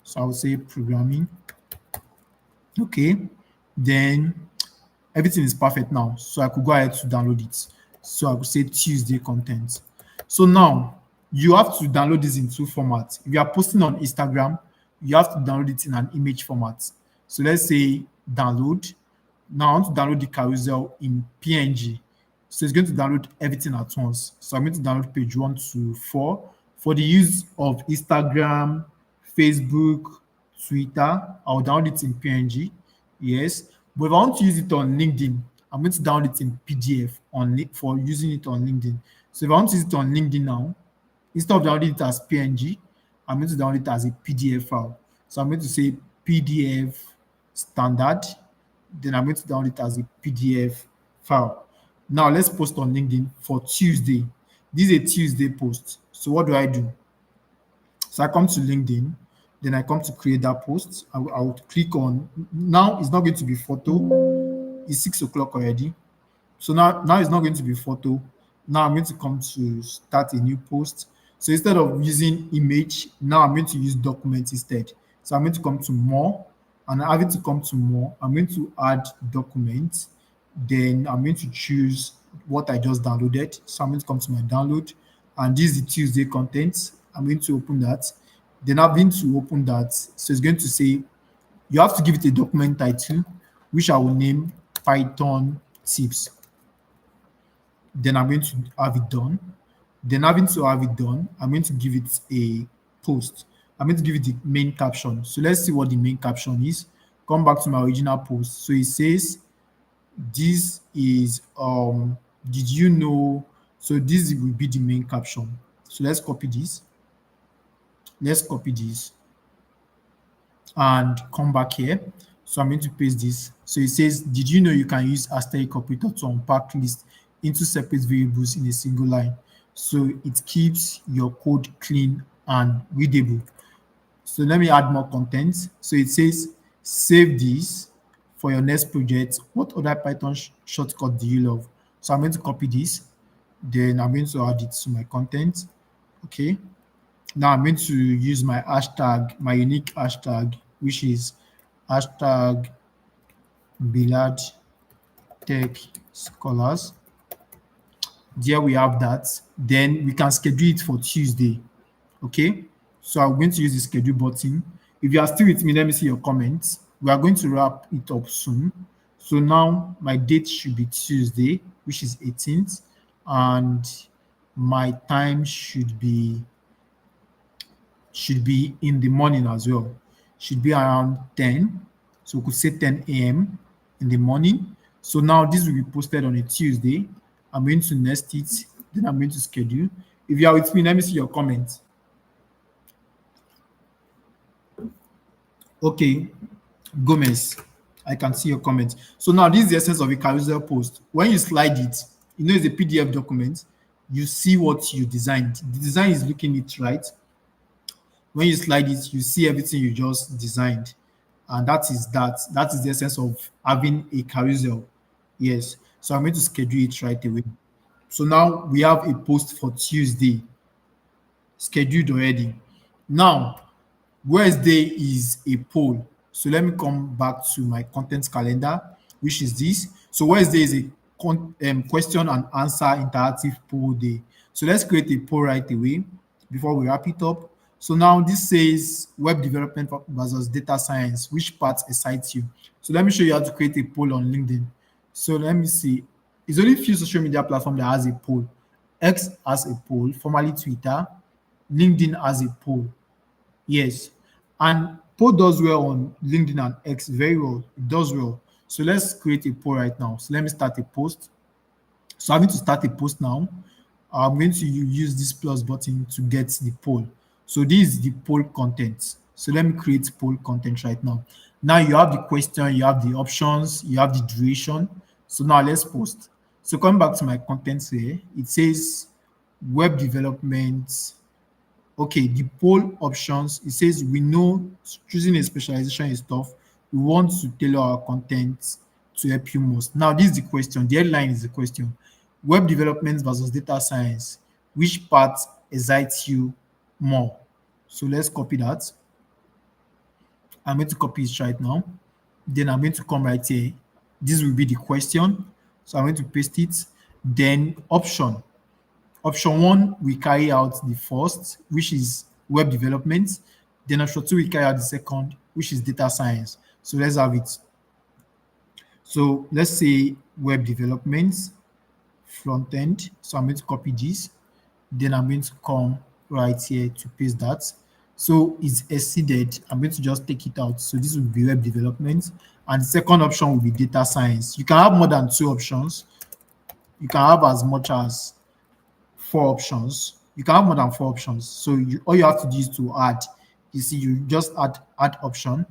So I would say programming. Okay. Then everything is perfect now. So I could go ahead to download it. So I could say Tuesday content. So now you have to download this in two formats. If you are posting on Instagram, you have to download it in an image format. So let's say download. Now I want to download the carousel in PNG. So it's going to download everything at once. So I'm going to download page 1 to 4 for the use of Instagram, Facebook, Twitter. I'll download it in PNG. Yes. But if I want to use it on LinkedIn, I'm going to download it in PDF for using it on LinkedIn. So if I want to use it on LinkedIn now, instead of downloading it as PNG, I'm going to download it as a PDF file. So I'm going to say PDF standard. Then I'm going to download it as a PDF file. Now let's post on LinkedIn for Tuesday. This is a Tuesday post. So what do I do? So I come to LinkedIn, then I come to create that post. I would click on, now it's not going to be photo. It's 6 o'clock already. So now it's not going to be photo. Now I'm going to come to start a new post. So instead of using image, now I'm going to use document instead. So I'm going to come to more, and having to come to more, I'm going to add document. Then I'm going to choose what I just downloaded. So I'm going to come to my download, and this is the Tuesday content. I'm going to open that. Then I'm going to open that. So it's going to say you have to give it a document title, which I will name Python tips. Then I'm going to have it done. Then having to have it done, I'm going to give it a post. I'm going to give it the main caption. So let's see what the main caption is. Come back to my original post. So it says, this is did you know? So this will be the main caption. So let's copy this. Let's copy this and come back here. So I'm going to paste this. So it says, did you know you can use asterisk operator to unpack list into separate variables in a single line? So it keeps your code clean and readable. So let me add more content. So it says, save this for your next project. What other Python shortcut do you love? So I'm going to copy this. Then I'm going to add it to my content. Okay. Now I'm going to use my hashtag, my unique hashtag, which is hashtag Bilad Tech Scholars. There we have that. Then we can schedule it for Tuesday. Okay. So I'm going to use the schedule button. If you are still with me, let me see your comments. We are going to wrap it up soon. So now my date should be Tuesday, which is 18th, and my time should be in the morning as well. Should be around 10. So we could say 10 a.m. in the morning. So now this will be posted on a Tuesday. I'm going to nest it. Then I'm going to schedule. If you are with me, let me see your comments. Okay, Gomez, I can see your comments. So now this is the essence of a carousel post. When you slide it, you know it's a PDF document. You see what you designed. The design is looking it right. When you slide it, you see everything you just designed. And that is that. That is the essence of having a carousel. Yes. So I'm going to schedule it right away. So now we have a post for Tuesday scheduled already. Now, Wednesday is a poll. So let me come back to my content calendar, which is this. So Wednesday is a question and answer interactive poll day. So let's create a poll right away before we wrap it up. So now this says web development versus data science. Which part excites you? So let me show you how to create a poll on LinkedIn. So let me see. It's only a few social media platforms that has a poll. X has a poll, formerly Twitter. LinkedIn has a poll. Yes. And poll does well on LinkedIn and X very well. It does well. So let's create a poll right now. So let me start a post. So I'm going to start a post now. I'm going to use this plus button to get the poll. So this is the poll content. So let me create poll content right now. Now you have the question, you have the options, you have the duration. So now let's post. So coming back to my content here, it says web development. Okay, the poll options, it says we know choosing a specialization is tough, We want to tailor our content to help you most. Now, this is the question. The headline is the question. Web development versus data science. Which part excites you more? So let's copy that. I'm going to copy it right now. Then I'm going to come right here. This will be the question. So I'm going to paste it. Then option. Option one, we carry out the first, which is web development. Then option two, we carry out the second, which is data science. So let's have it. So let's say web development, front end. So I'm going to copy this. Then I'm going to come right here to paste that. So it's exceeded. I'm going to just take it out. So this will be web development. And the second option will be data science. You can have more than two options. You can have as much as four options. You can have more than four options. So all you have to do is to add. You see, you just add option.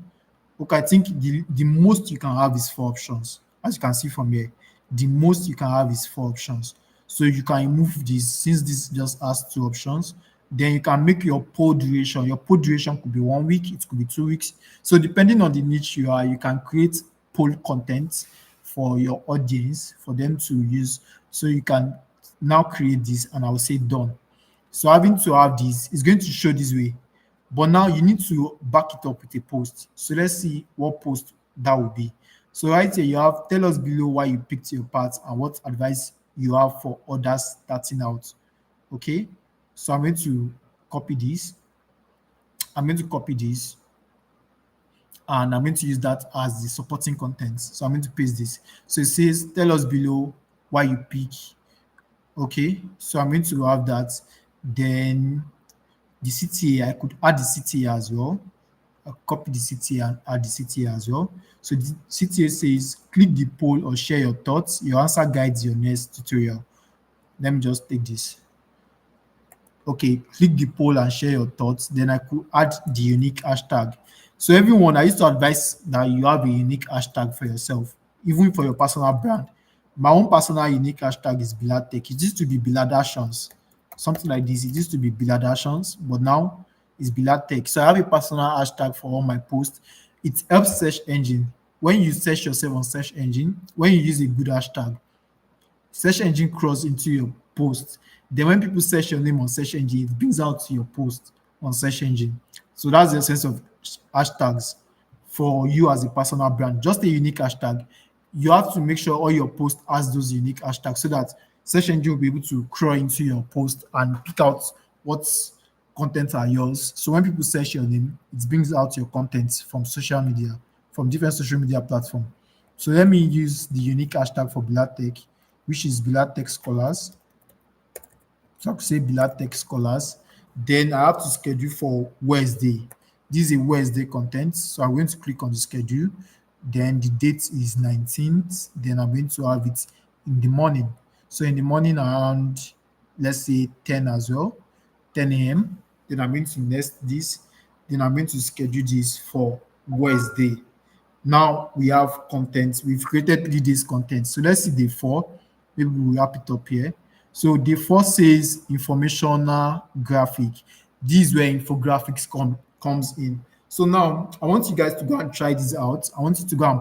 Okay, I think the most you can have is four options. As you can see from here, the most you can have is four options. So you can remove this since this just has two options. Then you can make your poll duration. Your poll duration could be 1 week, it could be 2 weeks. So depending on the niche you are, you can create poll content for your audience for them to use. So you can now create this and I will say done. So having to have this is going to show this way. But now you need to back it up with a post. So let's see what post that will be. So right here you have tell us below why you picked your path and what advice you have for others starting out. Okay. So I'm going to copy this. I'm going to copy this and I'm going to use that as the supporting content. So I'm going to paste this. So it says tell us below why you pick. Okay. So I'm going to have that. Then the CTA, I could add the CTA as well. I'll copy the CTA and add the CTA as well. So the CTA says, click the poll or share your thoughts. Your answer guides your next tutorial. Let me just take this. Okay, click the poll and share your thoughts. Then I could add the unique hashtag. So everyone, I used to advise that you have a unique hashtag for yourself, even for your personal brand. My own personal unique hashtag is Bilatech. It used to be Biladashans, something like this. It used to be Biladashans, but now it's Bilatech. So I have a personal hashtag for all my posts. It helps search engine. When you search yourself on search engine, when you use a good hashtag, search engine crawls into your post. Then when people search your name on search engine, it brings out your post on search engine. So that's the essence of hashtags for you as a personal brand. Just a unique hashtag. You have to make sure all your posts has those unique hashtags so that search engine will be able to crawl into your post and pick out what content are yours. So when people search your name, it brings out your content from social media, from different social media platforms. So let me use the unique hashtag for Bilatech, which is Bilatech Scholars. So I could say Bilatech Scholars. Then I have to schedule for Wednesday. This is a Wednesday content. So I'm going to click on the schedule. Then the date is 19th. Then I'm going to have it in the morning. So in the morning around, let's say 10 as well, 10 a.m. Then I'm going to nest this. Then I'm going to schedule this for Wednesday. Now we have content. We've created 3 days content. So let's see day 4. Maybe we'll wrap it up here. So day 4 says informational graphic. This is where infographics comes in. So now I want you guys to go and try this out. I want you to go and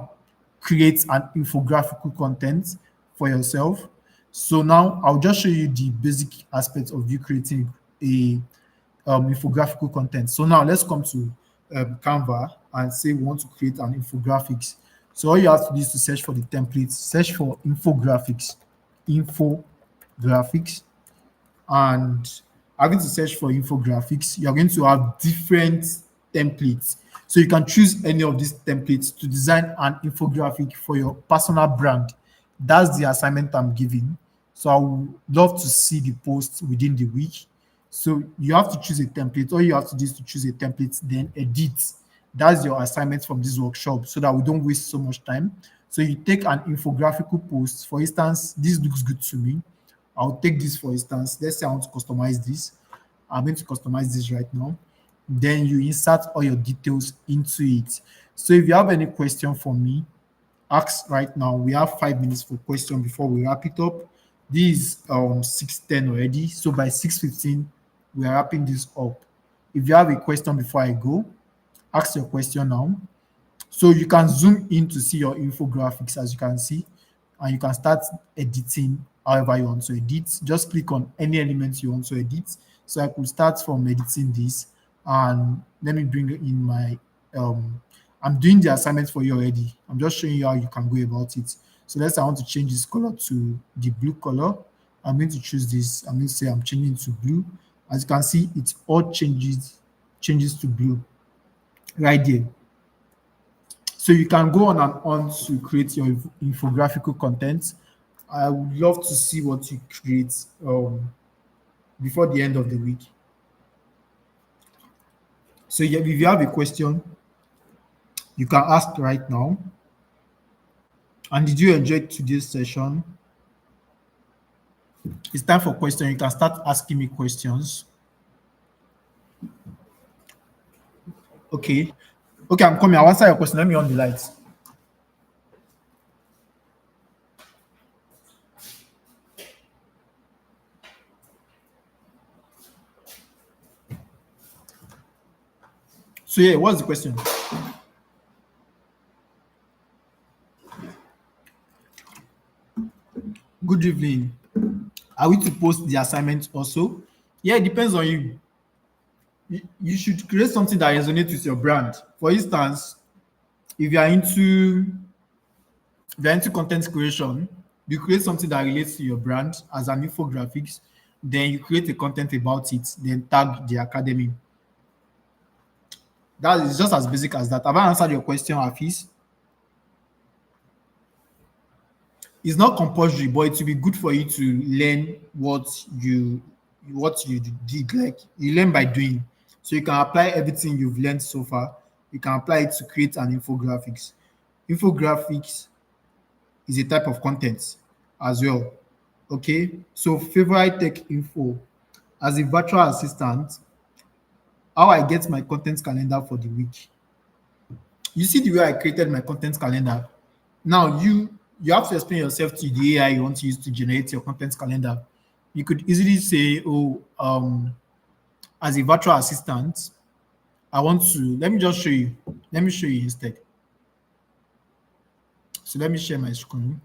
create an infographical content for yourself. So now I'll just show you the basic aspects of you creating a infographical content. So now let's come to Canva and say we want to create an infographics. So all you have to do is to search for the templates, search for infographics, and having to search for infographics, you're going to have different templates. So you can choose any of these templates to design an infographic for your personal brand. That's the assignment I'm giving. So I would love to see the post within the week. So you have to choose a template. All you have to do is to choose a template, then edit. That's your assignment from this workshop so that we don't waste so much time. So you take an infographical post. For instance, this looks good to me. I'll take this for instance. Let's say I want to customize this. I'm going to customize this right now. Then you insert all your details into it. So if you have any question for me, ask right now. We have 5 minutes for question before we wrap it up. This is 6:10 already. So by 6:15, we are wrapping this up. If you have a question before I go, ask your question now So you can zoom in to see your infographics, as you can see, and you can start editing however you want to edit. Just click on any element you want to edit. So I could start from editing this, and let me bring in my I'm doing the assignment for you already. I'm just showing you how you can go about it. So let's say I want to change this color to the blue color. I'm going to choose this. I'm going to say I'm changing to blue. As you can see, it all changes to blue right there. So you can go on and on to create your infographical content. I would love to see what you create before the end of the week. So yeah, if you have a question, you can ask right now. And did you enjoy today's session? It's time for questions. You can start asking me questions. Okay. Okay, I'm coming. I'll answer your question. Let me on the lights. So yeah, what's the question? Good evening. Are we to post the assignment also? Yeah, it depends on you. You should create something that resonates with your brand. For instance, if you are into content creation, you create something that relates to your brand as an infographics, then you create a content about it, then tag the academy. That is just as basic as that. Have I answered your question, Afis? It's not compulsory, but it will be good for you to learn what you did. Like you learn by doing. So you can apply everything you've learned so far. You can apply it to create an infographics. Infographics is a type of content as well. Okay. So favorite tech info. As a virtual assistant, how I get my content calendar for the week. You see the way I created my content calendar. Now you have to explain yourself to the AI you want to use to generate your content calendar. You could easily say, "Oh, as a virtual assistant, I want to." Let me just show you. Let me show you instead. So let me share my screen.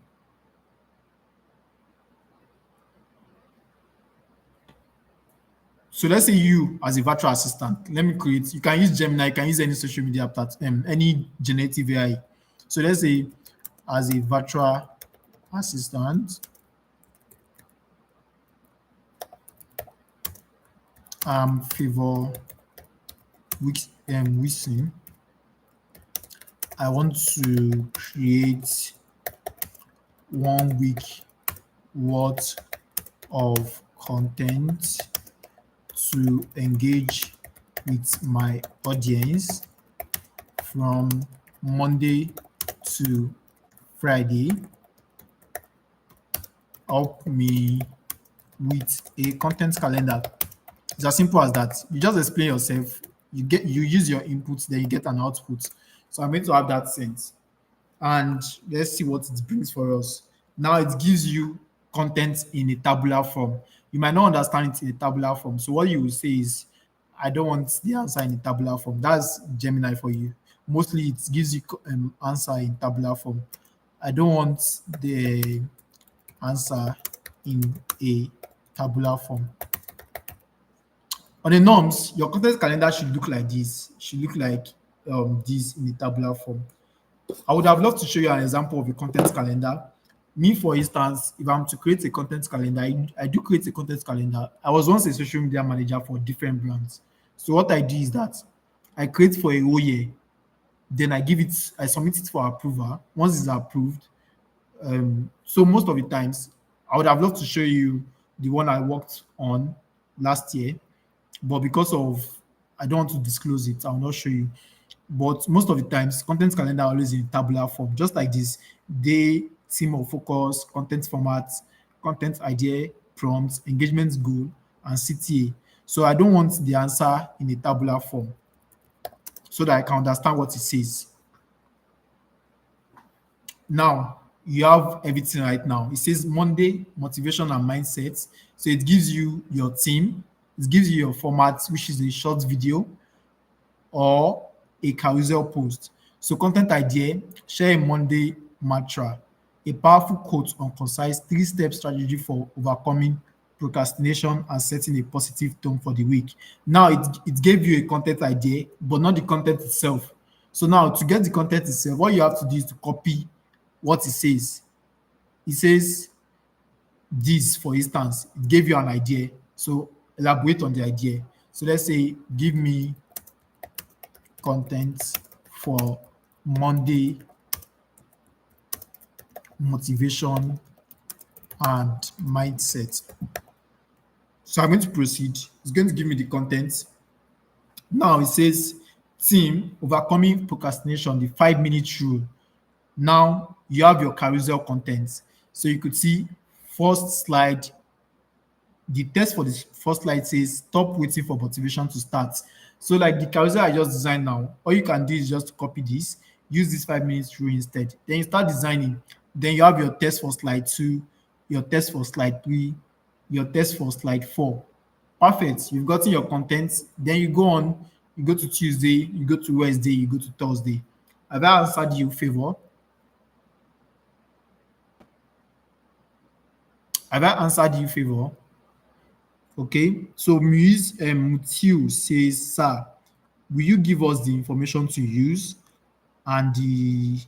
So let's say you as a virtual assistant. Let me create. You can use Gemini. You can use any social media platform, any generative AI. So let's say as a virtual assistant, favor Wilson. I want to create 1 week worth of content to engage with my audience from Monday to Friday. Help me with a content calendar. It's as simple as that. You just explain yourself. You use your inputs, then you get an output. So I'm going to have that sense. And let's see what it brings for us. Now it gives you content in a tabular form. You might not understand it in a tabular form. So what you will say is, I don't want the answer in a tabular form. That's Gemini for you. Mostly it gives you answer in tabular form. I don't want the answer in a tabular form. On the norms, your content calendar should look like this. Should look like this in a tabular form. I would have loved to show you an example of a content calendar. Me, for instance, if I'm to create a content calendar, I do create a content calendar. I was once a social media manager for different brands. So what I do is that I create for a whole year, then I submit it for approval. Once it's approved, so most of the times, I would have loved to show you the one I worked on last year, but because of I don't want to disclose it, I'll not show you. But most of the times, content calendar always in tabular form, just like this: day, theme of focus, content format, content idea, prompts, engagement goal, and CTA. So I don't want the answer in a tabular form so that I can understand what it says. Now you have everything right now. It says Monday motivation and mindset. So it gives you your theme, it gives you your format, which is a short video or a carousel post. So content idea, share a Monday mantra, a powerful quote on concise three-step strategy for overcoming procrastination and setting a positive tone for the week. Now it gave you a content idea, but not the content itself. So now to get the content itself, what you have to do is to copy what it says. It says this, for instance, it gave you an idea. So elaborate on the idea. So let's say, give me content for Monday motivation and mindset. So I'm going to proceed. It's going to give me the content. Now it says, team overcoming procrastination, the 5 minute rule. Now you have your carousel content. So you could see first slide. The text for the first slide says, stop waiting for motivation to start. So like the carousel I just designed now, all you can do is just copy this, use this 5 minutes rule instead. Then you start designing. Then you have your text for slide 2, your text for slide 3, your text for slide 4. Perfect. You've gotten your content. Then you go on, you go to Tuesday, you go to Wednesday, you go to Thursday. Have I answered you, Favor? Have I answered you, Favor? Okay. So Mutiu says, sir, will you give us the information to use and the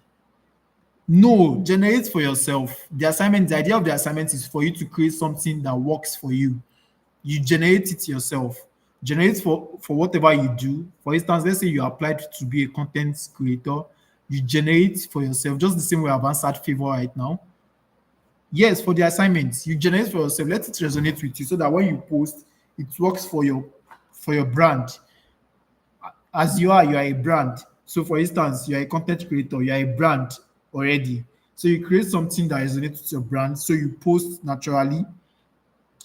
no, generate for yourself. The assignment, the idea of the assignment is for you to create something that works for you. You generate it yourself. Generate for whatever you do. For instance, let's say you applied to be a content creator, you generate for yourself, just the same way I've answered Favor right now. Yes, for the assignments, you generate for yourself. Let it resonate with you so that when you post, it works for your brand. As you are a brand. So for instance, you are a content creator, you are a brand already. So you create something that resonates with your brand. So you post naturally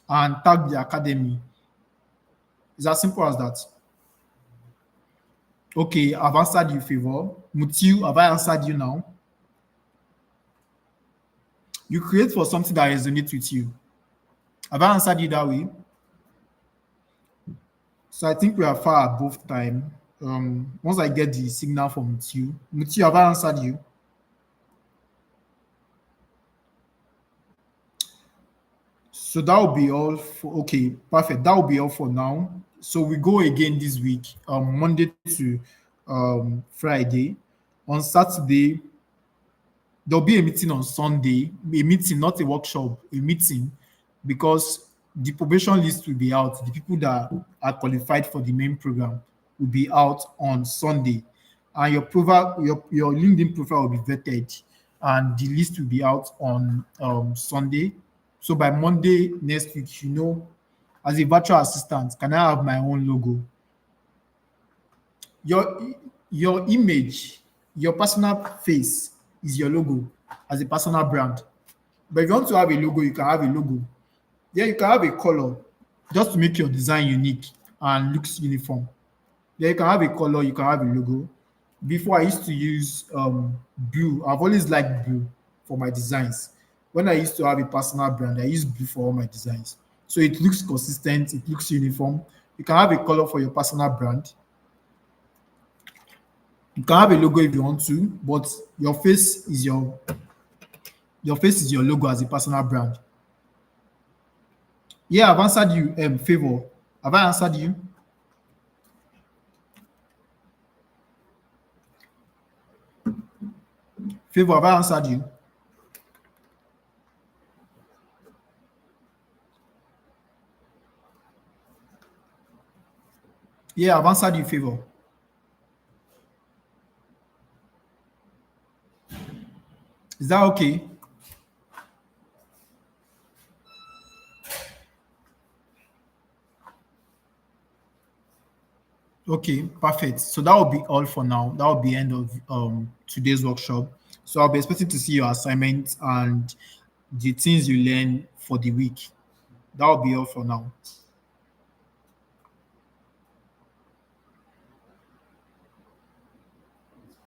and tag the academy. It's as simple as that. Okay, I've answered you, Favor. Mutiu, have I answered you now? You create for something that resonates with you. Have I answered you that way? So I think we are far above time. Once I get the signal from Mutiu, have I answered you? So that will be all for okay, perfect. That will be all for now. So we go again this week, Monday to Friday. On Saturday, there'll be a meeting on Sunday, a meeting, not a workshop, a meeting, because the probation list will be out. The people that are qualified for the main program will be out on Sunday, and your profile, your LinkedIn profile will be vetted, and the list will be out on Sunday. So by Monday next week, as a virtual assistant, can I have my own logo? Your image, your personal face is your logo as a personal brand. But if you want to have a logo, you can have a logo. Yeah, you can have a color just to make your design unique and looks uniform. Yeah, you can have a color, you can have a logo. Before I used to use blue. I've always liked blue for my designs. When I used to have a personal brand, I used blue for all my designs. So it looks consistent, it looks uniform. You can have a color for your personal brand. You can have a logo if you want to, but your face is your logo as a personal brand. Yeah, I've answered you, Favor. Have I answered you? Favor, have I answered you? Yeah, I've answered you, Favor. Is that okay? Okay, perfect. So that will be all for now. That will be end of today's workshop. So I'll be expecting to see your assignments and the things you learn for the week. That will be all for now.